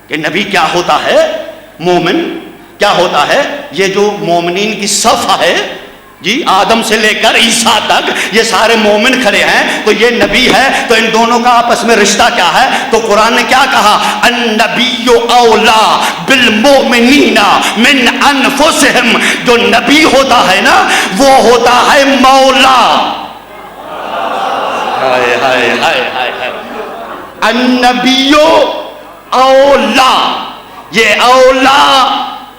کہ نبی کیا ہوتا ہے، مومن کیا ہوتا ہے۔ یہ جو مومنین کی صف ہے جی، آدم سے لے کر عیسیٰ تک یہ سارے مومن کھڑے ہیں، تو یہ نبی ہے، تو ان دونوں کا آپس میں رشتہ کیا ہے؟ تو قرآن نے کیا کہا؟ النبی اولا بالمؤمنین من انفسہم، جو نبی ہوتا ہے نا وہ ہوتا ہے مولا۔ ہائے ہائے ہائے ہائے ہائے، النبی اولا، یہ اولا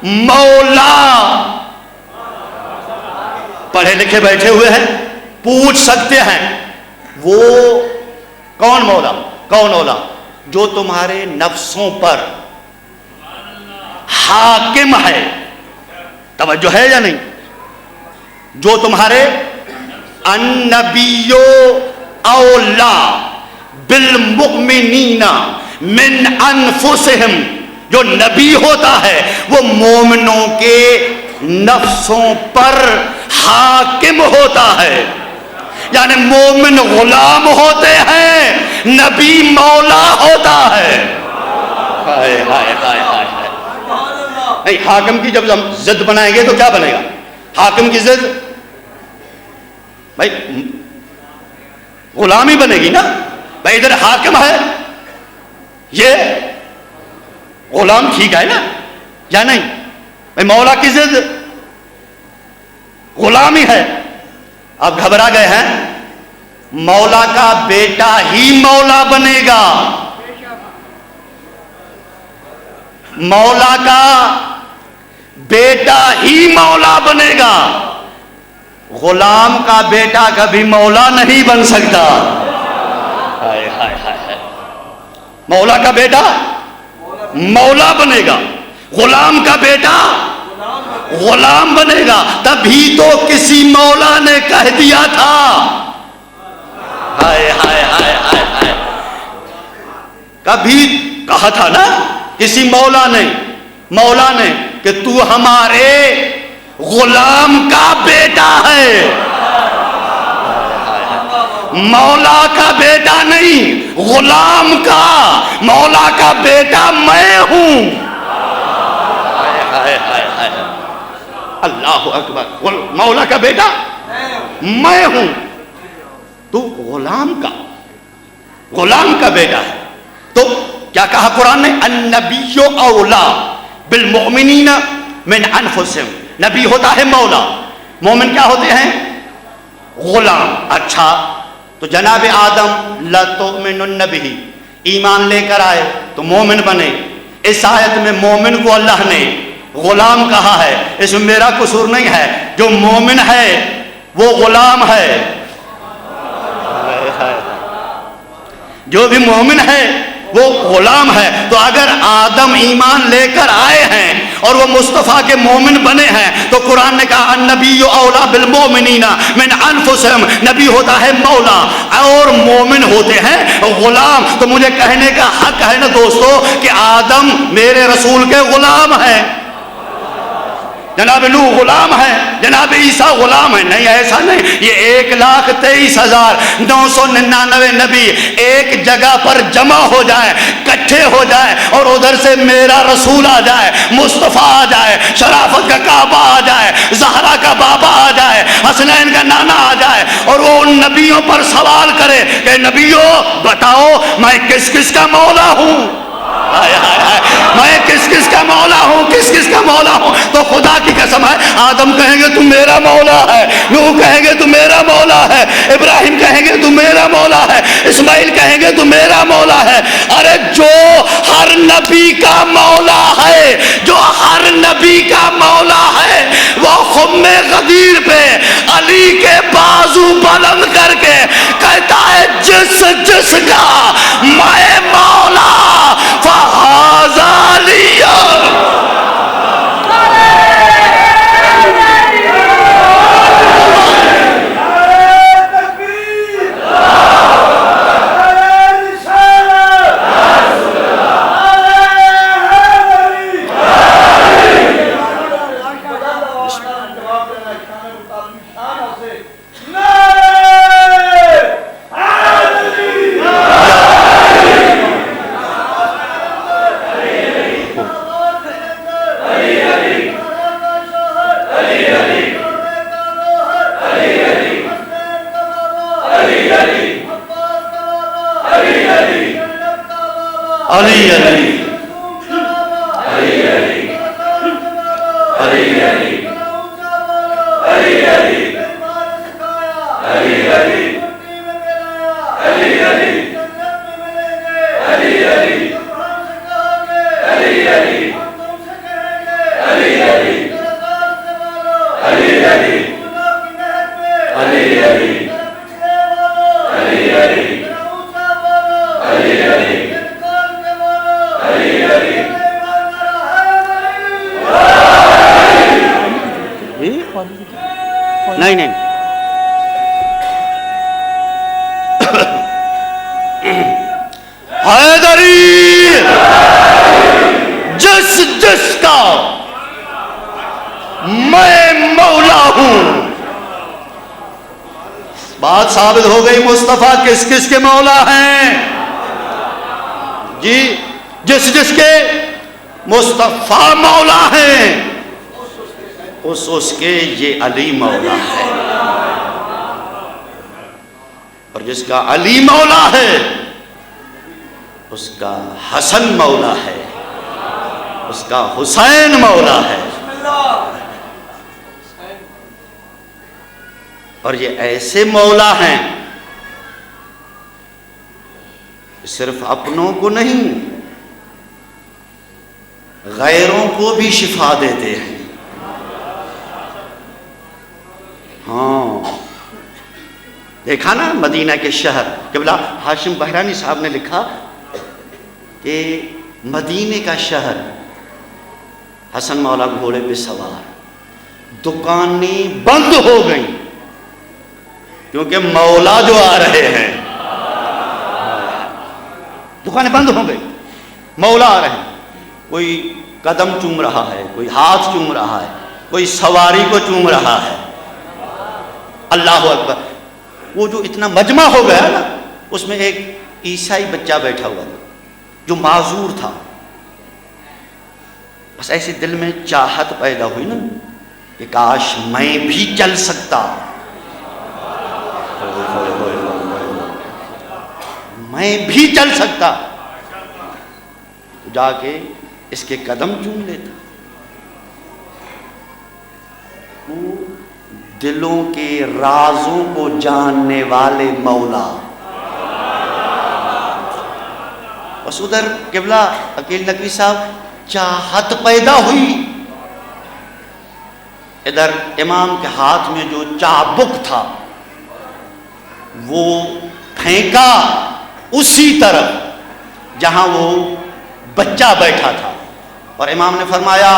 مولا۔ پڑھے لکھے بیٹھے ہوئے ہیں، پوچھ سکتے ہیں وہ کون مولا، کون اولا؟ جو تمہارے نفسوں پر حاکم ہے، توجہ ہے یا نہیں؟ جو تمہارے، النبی اولا بالمؤمنین من انفسہم، جو نبی ہوتا ہے وہ مومنوں کے نفسوں پر حاکم ہوتا ہے، یعنی مومن غلام ہوتے ہیں، نبی مولا ہوتا ہے۔ ہائے ہائے ہائے ہائے، نہیں، حاکم کی جب ہم ضد بنائیں گے تو کیا بنے گا؟ حاکم کی ضد بھائی غلامی بنے گی نا۔ بھائی ادھر حاکم ہے، یہ غلام ٹھیک ہے نا یا نہیں؟ بھائی مولا کی ضد غلامی ہے۔ اب گھبرا گئے ہیں، مولا کا بیٹا ہی مولا بنے گا، مولا کا بیٹا ہی مولا بنے گا، غلام کا بیٹا کبھی مولا نہیں بن سکتا۔ ہائے ہائے ہائے، مولا کا بیٹا مولا بنے گا، غلام کا بیٹا غلام بنے گا۔ تبھی تو کسی مولا نے کہہ دیا تھا، ہائے ہائے ہائے ہائے ہائے، کبھی کہا تھا نا کسی مولا نے کہ تو ہمارے غلام کا بیٹا ہے، مولا کا بیٹا نہیں، غلام کا، مولا کا بیٹا میں ہوں۔ اللہ اکبر، مولا کا بیٹا میں ہوں، تو غلام کا بیٹا ہے۔ تو کیا کہا قرآن نے؟ النبی اولا بالمؤمنین من انفسہم، نبی ہوتا ہے مولا، مومن کیا ہوتے ہیں؟ غلام۔ اچھا، تو جناب آدم لَتُؤْمِنُنَّ بِهِ، ایمان لے کر آئے تو مومن بنے۔ اس آیت میں مومن کو اللہ نے غلام کہا ہے، اس میں میرا قصور نہیں ہے، جو مومن ہے وہ غلام ہے، جو بھی مومن ہے وہ غلام ہے. تو اگر آدم ایمان لے کر آئے ہیں اور وہ مصطفیٰ کے مومن بنے ہیں تو قرآن نے کہا النبی اولا بالمؤمنین من انفسہم. نبی ہوتا ہے مولا اور مومن ہوتے ہیں غلام. تو مجھے کہنے کا حق ہے نا دوستو کہ آدم میرے رسول کے غلام ہیں, جناب نوح غلام ہے, جناب عیسیٰ غلام ہے. نہیں, ایسا نہیں. یہ 1,23,999 نبی ایک جگہ پر جمع ہو جائے, کٹھے ہو جائے, اور ادھر سے میرا رسول آ جائے, مصطفیٰ آ جائے, شرافت کا کعبہ آ جائے, زہرا کا بابا آ جائے, حسنین کا نانا آ جائے, اور وہ ان نبیوں پر سوال کرے کہ نبیوں بتاؤ میں کس کس کا مولا ہوں, میں کس کس کا مولا ہوں, کس کس کا مولا ہوں. تو خدا کی قسم ہے آدم کہیں گے تو میرا مولا ہے, نوح کہیں گے تو میرا مولا ہے, ابراہیم کہیں گے تو میرا مولا ہے, اسماعیل کہیں گے تو میرا مولا ہے. ارے جو ہر نبی کا مولا ہے, جو ہر نبی کا مولا ہے, وہ خم غدیر پہ علی کے بازو بلند کر کے کہتا ہے جس جس کا میں مولا فہذا لیا. علی علی نہیں نہیں حیدری جس جس کا میں مولا ہوں. بات ثابت ہو گئی مصطفیٰ کس کس کے مولا ہیں جی. جس جس کے مصطفیٰ مولا ہیں اس کے یہ علی مولا ہے, اور جس کا علی مولا ہے اس کا حسن مولا ہے, اس کا حسین مولا ہے. اور یہ ایسے مولا ہیں صرف اپنوں کو نہیں غیروں کو بھی شفا دیتے ہیں. ہاں دیکھا نا مدینہ کے شہر. قبلہ ہاشم بحرانی صاحب نے لکھا کہ مدینے کا شہر, حسن مولا گھوڑے پہ سوار, دکانیں بند ہو گئیں کیونکہ مولا جو آ رہے ہیں. دکانیں بند ہو گئی, مولا آ رہے ہیں. کوئی قدم چوم رہا ہے, کوئی ہاتھ چوم رہا ہے, کوئی سواری کو چوم رہا ہے. اللہ اکبر. وہ جو اتنا مجمع ہو گیا نا, اس میں ایک عیسائی بچہ بیٹھا ہوا تھا جو معذور تھا. بس ایسے دل میں چاہت پیدا ہوئی نا کہ کاش میں بھی چل سکتا, میں بھی چل سکتا. جا کے اس کے قدم چوم لیتا. وہ دلوں کے رازوں کو جاننے والے مولا. بس ادھر قبلہ عقیل نقوی صاحب چاہت پیدا ہوئی, ادھر امام کے ہاتھ میں جو چابک تھا وہ پھینکا اسی طرف, جہاں وہ بچہ بیٹھا تھا، اور امام نے فرمایا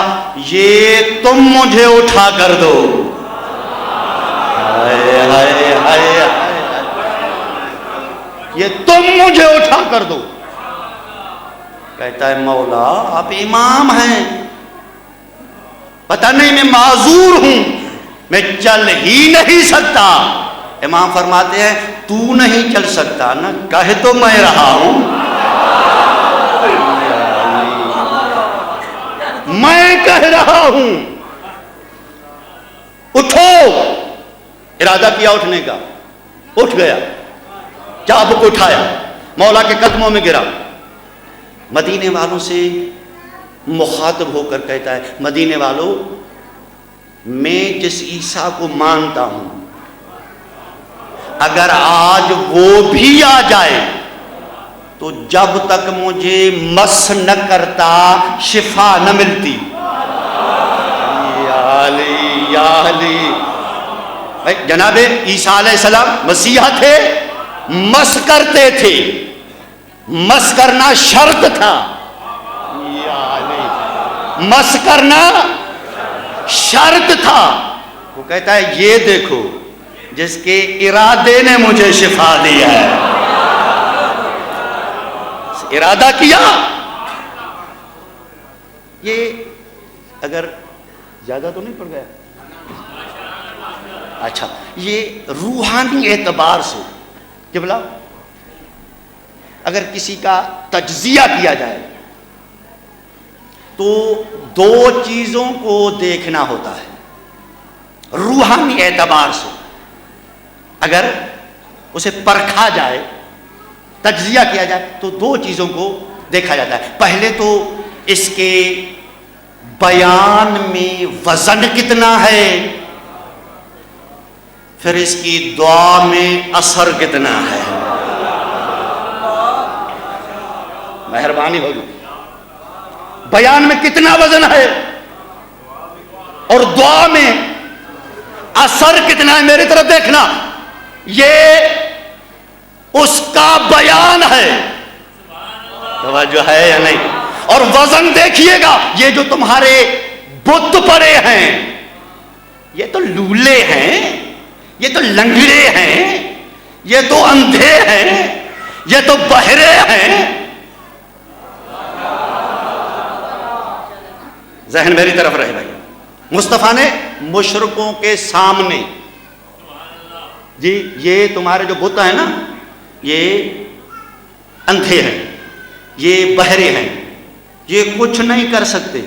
یہ تم مجھے اٹھا کر دو. ہائے ہائے ہائے ہائے، یہ تم مجھے اٹھا کر دو. کہتا ہے مولا آپ امام ہیں، پتہ نہیں میں معذور ہوں، میں چل ہی نہیں سکتا. امام فرماتے ہیں تو نہیں چل سکتا نا، کہہ تو میں رہا ہوں، میں کہہ رہا ہوں اٹھو. ارادہ کیا اٹھنے کا، اٹھ گیا، چابک اٹھایا، مولا کے قدموں میں گرا. مدینے والوں سے مخاطب ہو کر کہتا ہے مدینے والوں، میں جس عیسیٰ کو مانتا ہوں اگر آج وہ بھی آ جائے تو جب تک مجھے مس نہ کرتا شفا نہ ملتی. یا علی یا علی. جناب عیسیٰ علیہ السلام مسیحا تھے، مس کرتے تھے، مس کرنا شرط تھا. یا علی، مس کرنا شرط تھا. وہ کہتا ہے یہ دیکھو جس کے ارادے نے مجھے شفا دیا ہے. ارادہ کیا. یہ اگر زیادہ تو نہیں پڑ گیا، اچھا، یہ روحانی اعتبار سے قبلہ اگر کسی کا تجزیہ کیا جائے تو دو چیزوں کو دیکھنا ہوتا ہے. روحانی اعتبار سے اگر اسے پرکھا جائے، تجزیہ کیا جائے تو دو چیزوں کو دیکھا جاتا ہے. پہلے تو اس کے بیان میں وزن کتنا ہے، پھر اس کی دعا میں اثر کتنا ہے. مہربانی ہوگی، بیان میں کتنا وزن ہے اور دعا میں اثر کتنا ہے. میری طرف دیکھنا، یہ اس کا بیان ہے، توجہ ہے یا نہیں. اور وزن دیکھیے گا، یہ جو تمہارے بت پڑے ہیں یہ تو لولے ہیں، یہ تو لنگڑے ہیں، یہ تو اندھے ہیں، یہ تو بہرے ہیں. ذہن میری طرف رہے بھائی. مصطفیٰ نے مشرکوں کے سامنے، جی یہ تمہارے جو بت ہیں نا یہ اندھے ہیں، یہ بہرے ہیں، یہ کچھ نہیں کر سکتے.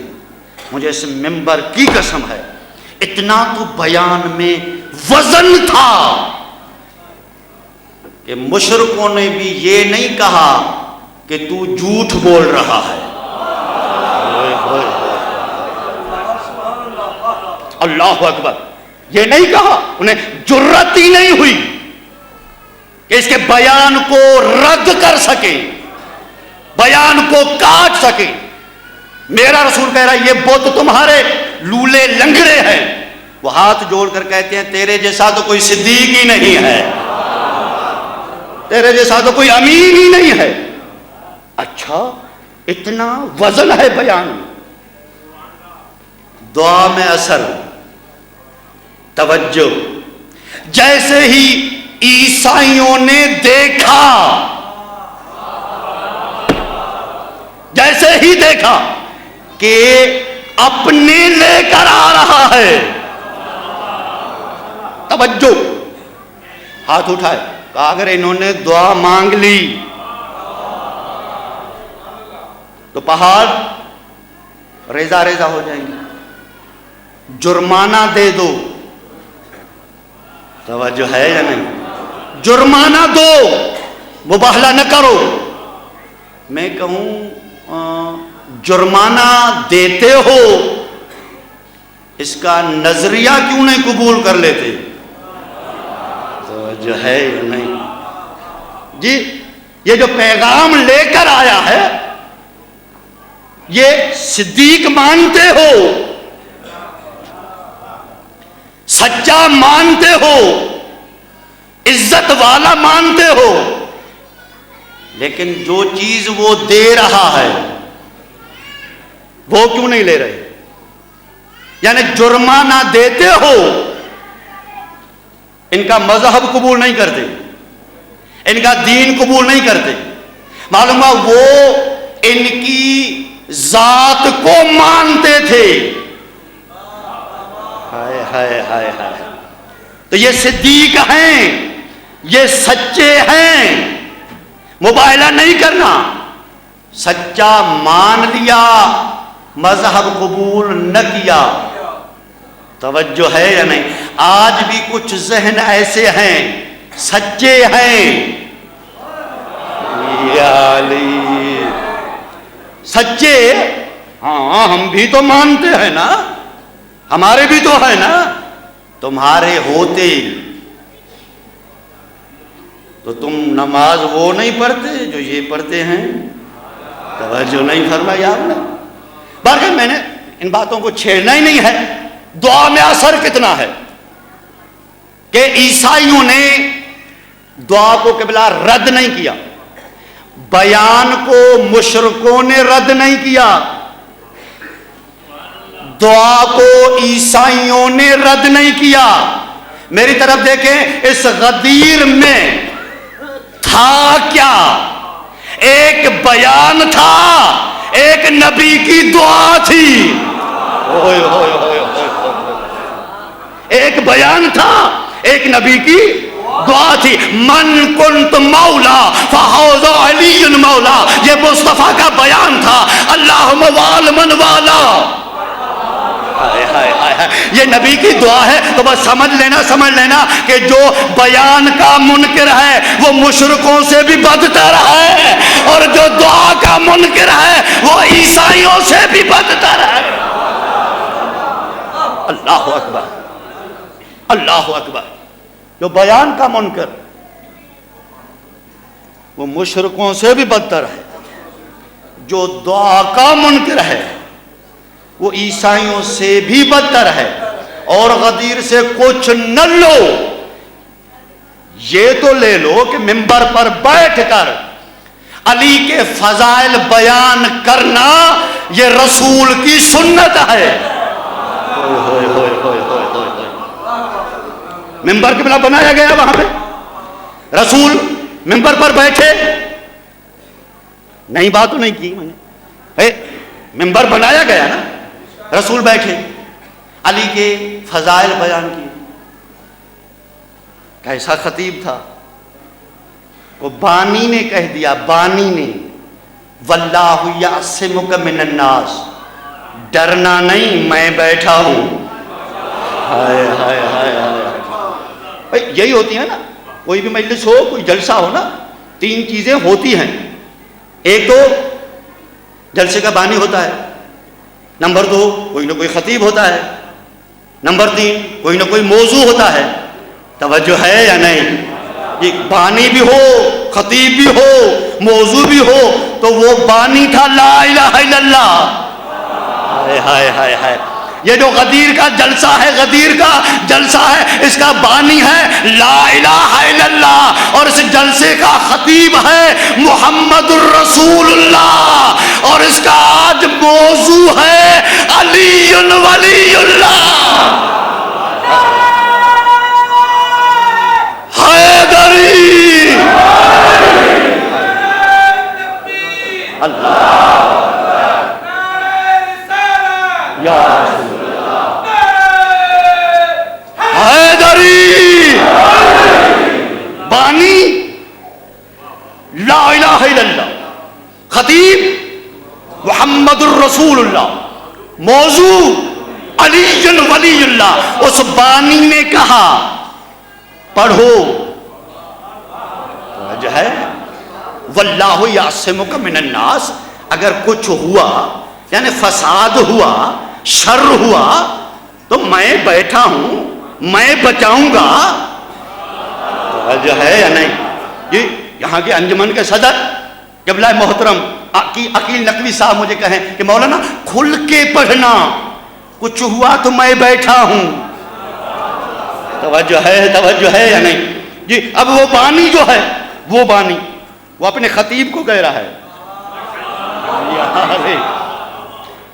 مجھے اس ممبر کی قسم ہے اتنا تو بیان میں وزن تھا کہ مشرکوں نے بھی یہ نہیں کہا کہ تو جھوٹ بول رہا ہے. اللہ اکبر. یہ نہیں کہا، انہیں جرات ہی نہیں ہوئی کہ اس کے بیان کو رد کر سکے، بیان کو کاٹ سکے. میرا رسول کہہ رہا ہے یہ بت تمہارے لولے لنگڑے ہیں. وہ ہاتھ جوڑ کر کہتے ہیں تیرے جیسا تو کوئی صدیق ہی نہیں ہے، تیرے جیسا تو کوئی امین ہی نہیں ہے. اچھا، اتنا وزن ہے بیان میں. دعا میں اثر. توجہ، جیسے ہی عیسائیوں نے دیکھا، جیسے ہی دیکھا کہ اپنے لے کر آ رہا ہے، توجہ، ہاتھ اٹھائے، کہا اگر انہوں نے دعا مانگ لی تو پہاڑ ریزہ ریزہ ہو جائیں گے. جرمانہ دے دو. توجہ ہے یا نہیں؟ جرمانہ دو، مباہلہ نہ کرو. میں کہوں جرمانہ دیتے ہو، اس کا نظریہ کیوں نہیں قبول کر لیتے؟ توجہ ہے یا نہیں؟ جی یہ جو پیغام لے کر آیا ہے یہ صدیق مانتے ہو، سچا مانتے ہو، عزت والا مانتے ہو، لیکن جو چیز وہ دے رہا ہے وہ کیوں نہیں لے رہے؟ یعنی جرمانہ دیتے ہو، ان کا مذہب قبول نہیں کرتے، ان کا دین قبول نہیں کرتے، معلوم ہے وہ ان کی ذات کو مانتے تھے. ہائے ہائے ہائے ہائے. تو یہ صدیق ہیں، یہ سچے ہیں. مباہلہ نہیں کرنا، سچا مان لیا، مذہب قبول نہ کیا. توجہ ہے یا نہیں؟ آج بھی کچھ ذہن ایسے ہیں سچے ہیں، یا علی سچے. ہاں ہم بھی تو مانتے ہیں نا، ہمارے بھی تو ہے نا. تمہارے ہوتے تو تم نماز وہ نہیں پڑھتے جو یہ پڑھتے ہیں. توجہ نہیں فرمائی آپ نے. بہرحال میں نے ان باتوں کو چھیڑنا ہی نہیں ہے. دعا میں اثر کتنا ہے کہ عیسائیوں نے دعا کو قبلہ رد نہیں کیا، بیان کو مشرکوں نے رد نہیں کیا، دعا کو عیسائیوں نے رد نہیں کیا. میری طرف دیکھیں، اس غدیر میں تھا کیا؟ ایک بیان تھا، ایک نبی کی دعا تھی. ایک بیان تھا، ایک نبی کی دعا تھی. من کنت مولا فحوض علی مولا، یہ مصطفیٰ کا بیان تھا. اللہم وال من والا. یہ نبی کی دعا ہے. تو بس سمجھ لینا کہ جو بیان کا منکر ہے وہ مشرکوں سے بھی بدتر ہے، اور جو دعا کا منکر ہے وہ عیسائیوں سے بھی بدتر ہے. اللہ اکبر، اللہ اکبر. جو بیان کا منکر وہ مشرکوں سے بھی بدتر ہے، جو دعا کا منکر ہے وہ عیسائیوں سے بھی بدتر ہے. اور غدیر سے کچھ نہ لو، یہ تو لے لو کہ منبر پر بیٹھ کر علی کے فضائل بیان کرنا یہ رسول کی سنت ہے. منبر قبلہ بنایا گیا وہاں پہ، رسول منبر پر بیٹھے، نئی بات تو نہیں کی میں نے، منبر بنایا گیا نا، رسول بیٹھے علی کے فضائل بیان کیے. کیسا خطیب تھا وہ! بانی نے کہہ دیا، بانی نے، واللہ یعصمک من الناس، ڈرنا نہیں میں بیٹھا ہوں. ہائے ہائے ہائے ہائے. یہی ہوتی ہے نا، کوئی بھی مجلس ہو، کوئی جلسہ ہو نا، تین چیزیں ہوتی ہیں. ایک تو جلسے کا بانی ہوتا ہے، نمبر دو کوئی نہ کوئی خطیب ہوتا ہے، نمبر تین کوئی نہ کوئی موضوع ہوتا ہے. توجہ ہے یا نہیں؟ یہ بانی بھی ہو، خطیب بھی ہو، موضوع بھی ہو. تو وہ بانی تھا لا الہ الا اللہ. ہائے ہائے ہائے ہائے. یہ جو غدیر کا جلسہ ہے، غدیر کا جلسہ ہے، اس کا بانی ہے لا الہ الا اللہ، اور اس جلسے کا خطیب ہے محمد الرسول اللہ، اور اس کا آج موضوع ہے علی ولی اللہ. حیدری اللہ یا رسول اللہ. حیدری بانی لا الہ الا اللہ، خطیب محمد الرسول اللہ، موضوع علی ولی اللہ. اس بانی نے کہا پڑھو جو ہے واللہ یعصمک من الناس. اگر کچھ ہوا یعنی فساد ہوا، شر ہوا، تو میں بیٹھا ہوں، میں بچاؤں گا. جو ہے یا نہیں؟ یہ یہاں کے انجمن کے صدر قبلہ محترم عقیل نقوی صاحب مجھے کہیں کہ مولانا کھل کے پڑھنا، کچھ ہوا تو میں بیٹھا ہوں. توجہ ہے یا نہیں؟ جی اب وہ بانی جو ہے، وہ بانی وہ اپنے خطیب کو کہہ رہا ہے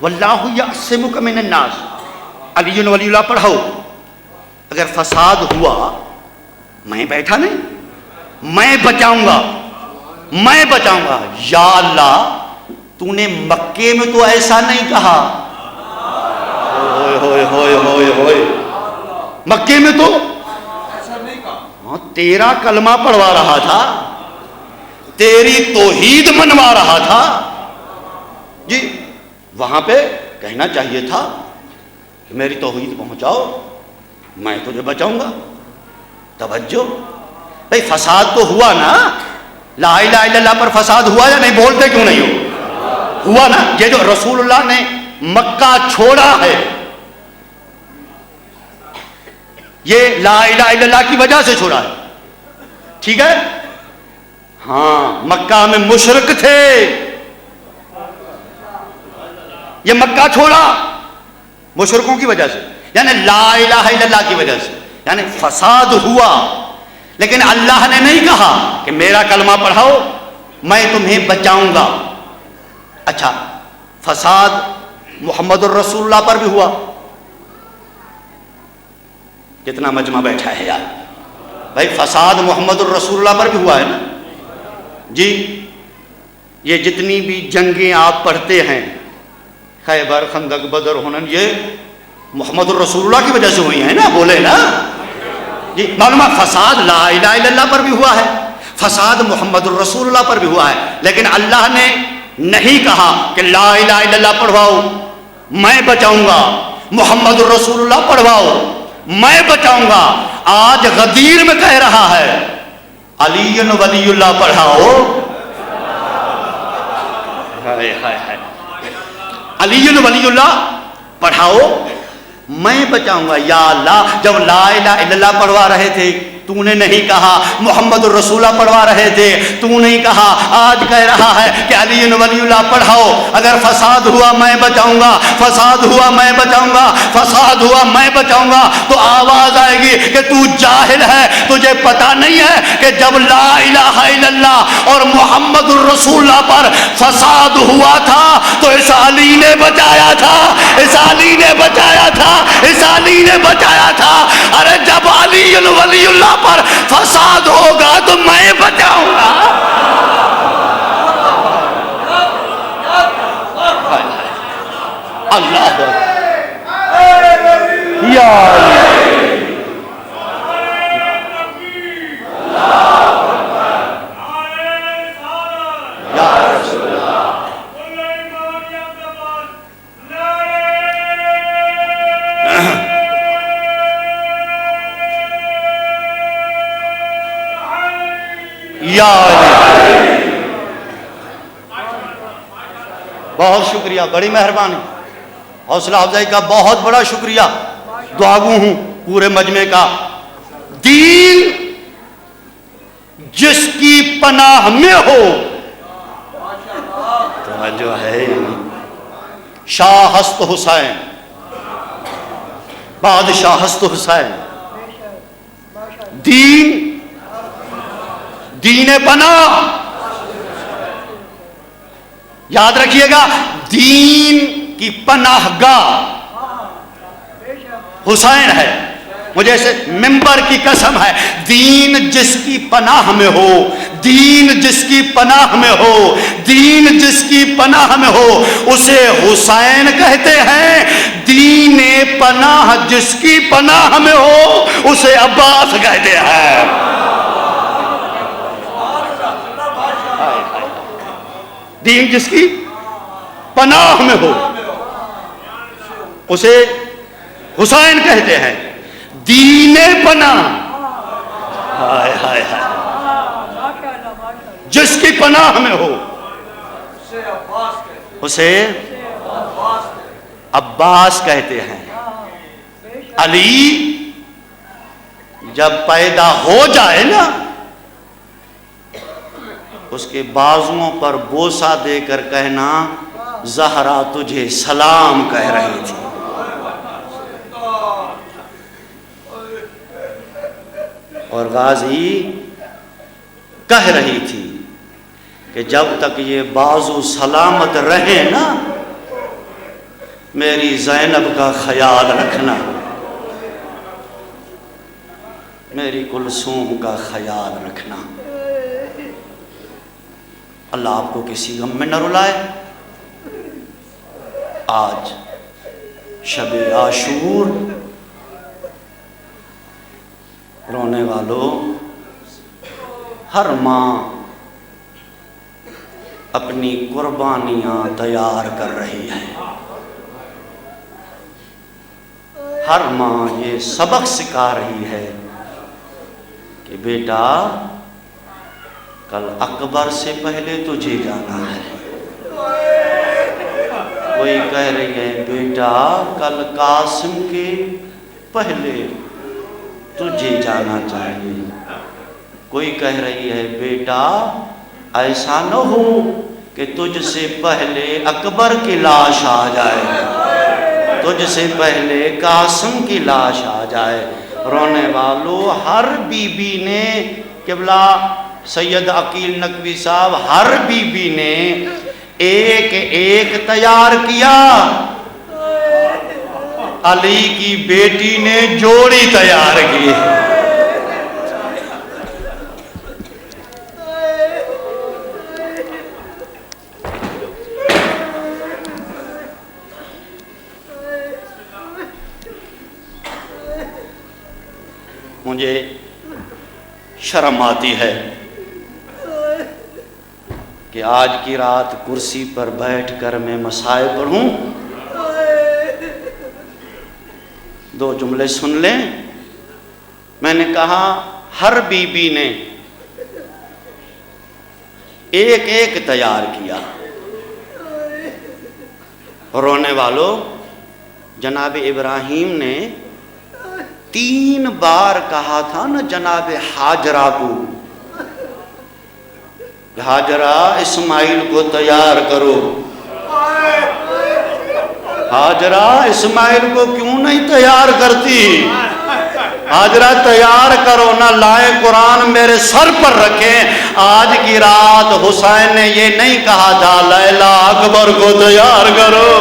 واللہ یعصمک من الناس، علی ولی اللہ پڑھو، اگر فساد ہوا میں بیٹھا نہیں، میں بچاؤں گا، میں بچاؤں گا۔ یا اللہ تو نے مکے میں تو ایسا نہیں کہا، ہوئے ہوئے ہوئے ہوئے، مکے میں تو تیرا کلمہ پڑھوا رہا تھا، تیری توحید منوا رہا تھا جی، وہاں پہ کہنا چاہیے تھا کہ میری توحید پہنچاؤ میں تجھے بچاؤں گا۔ توجہ بھئی، فساد تو ہوا نا، لا الہ الا اللہ پر فساد ہوا یا نہیں؟ بولتے کیوں نہیں ہو؟ ہوا نا۔ یہ جو رسول اللہ نے مکہ چھوڑا ہے یہ لا الہ الا اللہ کی وجہ سے چھوڑا ہے، ٹھیک ہے؟ ہاں، مکہ میں مشرک تھے، یہ مکہ چھوڑا مشرکوں کی وجہ سے، یعنی لا الہ الا اللہ کی وجہ سے، یعنی فساد ہوا، لیکن اللہ نے نہیں کہا کہ میرا کلمہ پڑھاؤ میں تمہیں بچاؤں گا۔ اچھا، فساد محمد الرسول اللہ پر بھی ہوا، کتنا مجمع بیٹھا ہے یار بھائی، فساد محمد الرسول اللہ پر بھی ہوا ہے نا جی۔ یہ جتنی بھی جنگیں آپ پڑھتے ہیں، خیبر، خندق، بدر، حنین، یہ محمد الرسول اللہ کی وجہ سے ہوئی ہیں نا، بولے نا جی۔ معلوم ہے فساد لا الہ الا اللہ پر بھی ہوا ہے، فساد محمد الرسول اللہ پر بھی ہوا ہے، لیکن اللہ نے نہیں کہا کہ لا الہ الا اللہ پڑھواؤ میں بچاؤں گا، محمد الرسول اللہ پڑھواؤ میں بچاؤں گا۔ آج غدیر میں کہہ رہا ہے علی ولی اللہ پڑھاؤ، علی ولی اللہ پڑھاؤ میں بچاؤں گا۔ یا اللہ، جب لا الہ الا اللہ پڑھوا رہے تھے تو نے نہیں کہا، محمد الرسول اللہ پڑھوا رہے تھے تو نہیں کہا، آج کہہ رہا ہے کہ علی ولی اللہ پڑھاؤ، اگر فساد ہوا میں بچاؤں گا، فساد ہوا میں بچاؤں گا، فساد ہوا میں بچاؤں گا، تو آواز آئے گی کہ تو جاہل ہے، تجھے پتا نہیں ہے کہ جب لا الہ الا اللہ اور محمد الرسول اللہ پر فساد ہوا تھا تو اس علی نے بچایا تھا، اس علی نے بچایا تھا، اس علی نے بچایا تھا۔ ارے جب علی ولی اللہ پر فساد ہوگا تو میں بچاؤں گا۔ اللہ یا بہت شکریہ، بڑی مہربانی، حوصلہ افزائی کا بہت بڑا شکریہ، دعاگو ہوں پورے مجمع کا۔ دین جس کی پناہ میں ہو، توجہ ہے، شاہ ہست حسین، بادشاہ ہست حسین، دین پناہ، یاد رکھیے گا، دین کی پناہ گاہ حسین ہے۔ مجھے سے ممبر کی قسم ہے، دین جس کی پناہ میں ہو، دین جس کی پناہ میں ہو، دین جس کی پناہ میں ہو، اسے حسین کہتے ہیں۔ دین پناہ جس کی پناہ میں ہو اسے عباس کہتے ہیں۔ دین جس کی پناہ میں ہو اسے حسین کہتے ہیں۔ دین پناہ، ہائے ہائے ہائے، جس کی پناہ میں ہو اسے عباس کہتے ہیں۔ علی جب پیدا ہو جائے نا، اس کے بازوؤں پر بوسہ دے کر کہنا، زہرا تجھے سلام کہہ رہی تھی۔ اور غازی کہہ رہی تھی کہ جب تک یہ بازو سلامت رہے نا میری زینب کا خیال رکھنا، میری کلثوم کا خیال رکھنا۔ اللہ آپ کو کسی غم میں نہ رلائے۔ آج شب عاشور، رونے والوں، ہر ماں اپنی قربانیاں تیار کر رہی ہے۔ ہر ماں یہ سبق سکھا رہی ہے کہ بیٹا کل اکبر سے پہلے تجھے جانا ہے۔ کوئی کہہ رہی ہے بیٹا کل قاسم کے پہلے تجھے جانا چاہیے۔ کوئی کہہ رہی ہے بیٹا ایسا نہ ہو کہ تجھ سے پہلے اکبر کی لاش آ جائے، تجھ سے پہلے قاسم کی لاش آ جائے۔ رونے والوں، ہر بی بی نے، قبلہ سید عقیل نقوی صاحب، ہر بی بی نے ایک ایک تیار کیا۔ علی کی بیٹی نے جوڑی تیار کی۔ مجھے شرم آتی ہے کہ آج کی رات کرسی پر بیٹھ کر میں مسائل پڑھوں۔ دو جملے سن لیں۔ میں نے کہا ہر بی بی نے ایک ایک تیار کیا۔ رونے والوں، جناب ابراہیم نے 3 بار کہا تھا نا جناب ہاجرہ کو، ہاجرہ اسماعیل کو تیار کرو۔ ہاجرہ اسماعیل کو کیوں نہیں تیار کرتی؟ ہاجرہ تیار کرو نہ، لائے قرآن میرے سر پر رکھیں۔ آج کی رات حسین نے یہ نہیں کہا تھا لیلا اکبر کو تیار کرو،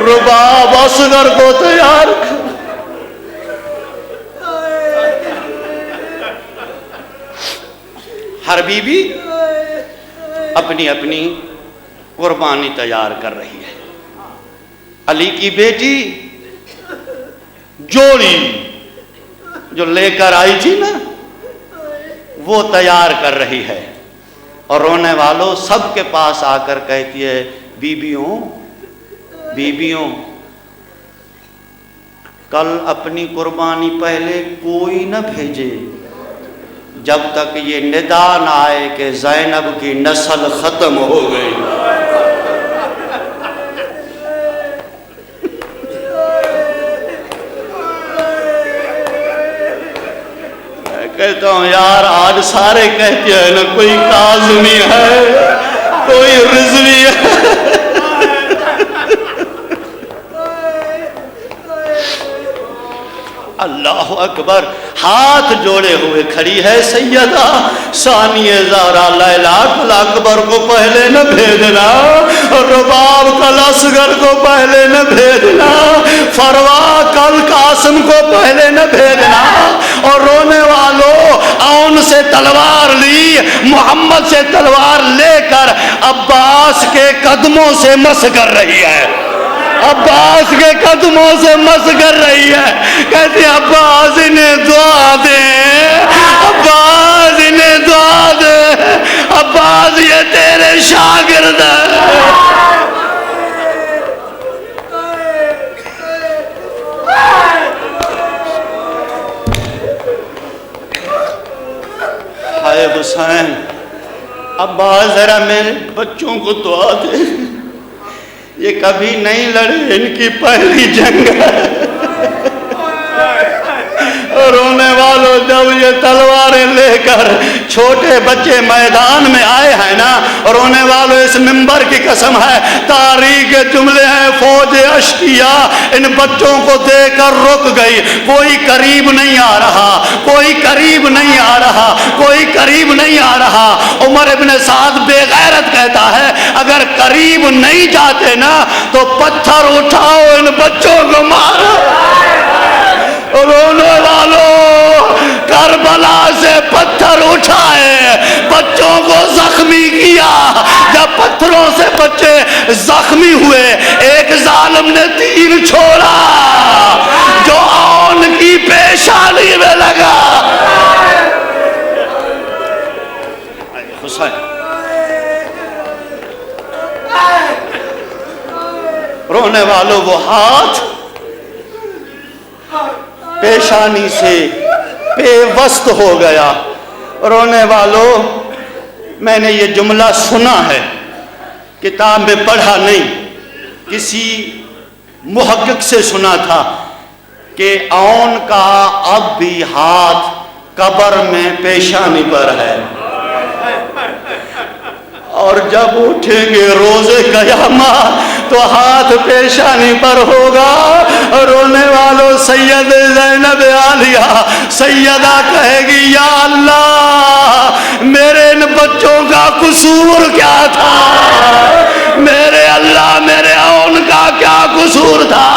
رباب اصغر کو تیار کرو۔ ہر بی بی اپنی اپنی قربانی تیار کر رہی ہے۔ علی کی بیٹی جوڑی جو لے کر آئی تھی نا وہ تیار کر رہی ہے، اور رونے والوں سب کے پاس آ کر کہتی ہے بیبیوں بیبیوں کل اپنی قربانی پہلے کوئی نہ بھیجے جب تک یہ ندا نہ آئے کہ زینب کی نسل ختم ہو گئی۔ میں کہتا ہوں یار آج سارے کہتے ہیں نا کوئی کاظمی ہے، کوئی رضوی ہے۔ اللہ اکبر، ہاتھ جوڑے ہوئے کھڑی ہے سیدہ ثانیہ زہرا لیلا، کل اکبر کو پہلے نہ بھیجنا، رباب کل اصغر کو پہلے نہ بھیجنا، فروا کل قاسم کو پہلے نہ بھیجنا۔ اور رونے والوں، اون سے تلوار لی، محمد سے تلوار لے کر عباس کے قدموں سے مس کر رہی ہے، عباس کے قدموں سے مس کر رہی ہے۔ کہتی عباس انہیں دعا دے، عباس انہیں دعا دے، عباس یہ تیرے شاگرد ہیں۔ ہائے حسین، عباس ذرا میرے بچوں کو دعا دے، یہ کبھی نہیں لڑے، ان کی پہلی جنگ ہے۔ رونے والوں جب یہ تلواریں لے کر چھوٹے بچے میدان میں آئے ہیں نا، رونے والوں اس منبر کی قسم ہے، تاریخ کے جملے ہیں، فوج اشقیاء ان بچوں کو دیکھ کر رک گئی، کوئی قریب نہیں آ رہا، کوئی قریب نہیں آ رہا، کوئی قریب نہیں آ رہا۔ عمر ابن سعد بے غیرت کہتا ہے اگر قریب نہیں جاتے نا تو پتھر اٹھاؤ ان بچوں کو مارو۔ رونے والوں کربلا سے پتھر اٹھائے، بچوں کو زخمی کیا۔ جب پتھروں سے بچے زخمی ہوئے، ایک ظالم نے تیر چھوڑا جو اون کی پیشانی میں لگا۔ حسین رونے والوں وہ ہاتھ پیشانی سے پیوست ہو گیا۔ رونے والوں میں نے یہ جملہ سنا ہے، کتاب میں پڑھا نہیں، کسی محقق سے سنا تھا کہ اون کا اب بھی ہاتھ قبر میں پیشانی پر ہے، اور جب اٹھیں گے روزے قیامت تو ہاتھ پیشانی پر ہوگا۔ رونے والوں سید زینب عالیہ سیدہ کہے گی یا اللہ میرے ان بچوں کا قصور کیا تھا، میرے اللہ میرے اون کا کیا قصور تھا،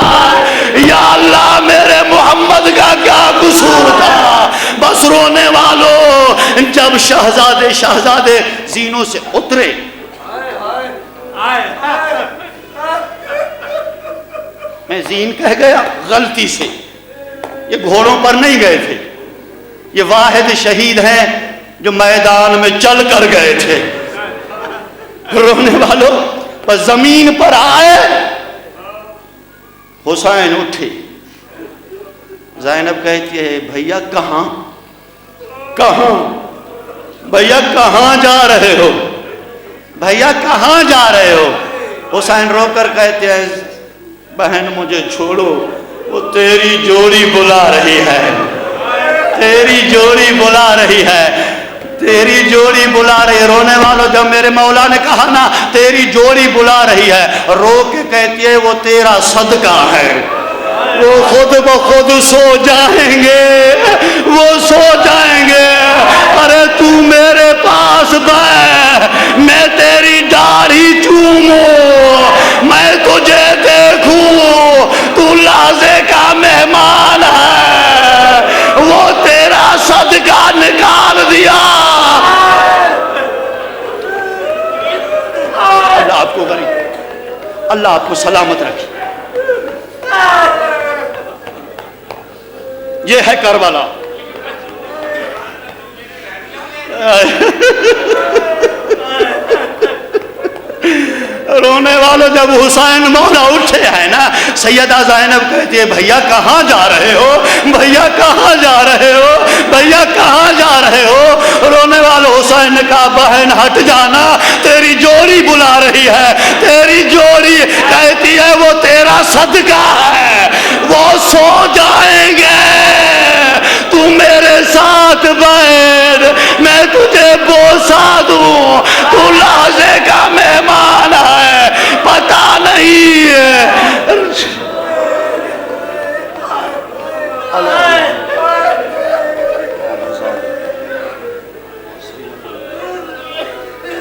یا اللہ میرے محمد کا کیا قصور تھا۔ بس رونے والوں جب شہزادے زینوں سے اترے، میں زین کہہ گیا غلطی سے، یہ گھوڑوں پر نہیں گئے تھے، یہ واحد شہید ہیں جو میدان میں چل کر گئے تھے۔ رونے والوں بس زمین پر آئے، حسین اٹھے، زینب کہتی ہے بھیا کہاں بھیا کہاں جا رہے ہو، بھیا کہاں جا رہے ہو۔ حسین رو کر کہتے ہیں بہن مجھے چھوڑو، وہ تیری جوڑی بلا رہی ہے، تیری جوڑی بلا رہی ہے، تیری جوڑی بلا رہی ہے۔ رونے والوں جب میرے مولا نے کہا نا تیری جوڑی بلا رہی ہے، رو کے کہتی ہے وہ تیرا صدقہ ہے، وہ خود بخود سو جائیں گے، وہ سو جائیں گے۔ ارے تو میرے پاس بیٹھ، میں تیری داڑھی چوموں، میں تجھے دیکھوں، تو لازے کا مہمان ہے، وہ تیرا صدقہ نکال دیا۔ اللہ آپ کو غریب، اللہ آپ کو سلامت رکھے۔ یہ ہے کربلا۔ رونے والوں جب حسین مولا اٹھے ہیں نا، سیدہ زینب کہتی ہے بھیا کہاں جا رہے ہو، بھیا کہاں جا رہے ہو، بھیا کہاں جا رہے ہو۔ رونے والوں حسین نے کہا بہن ہٹ جانا، تیری جوڑی بلا رہی ہے، تیری جوڑی کہتی ہے وہ تیرا صدقہ ہے، وہ سو جائیں گے، تو میرے ساتھ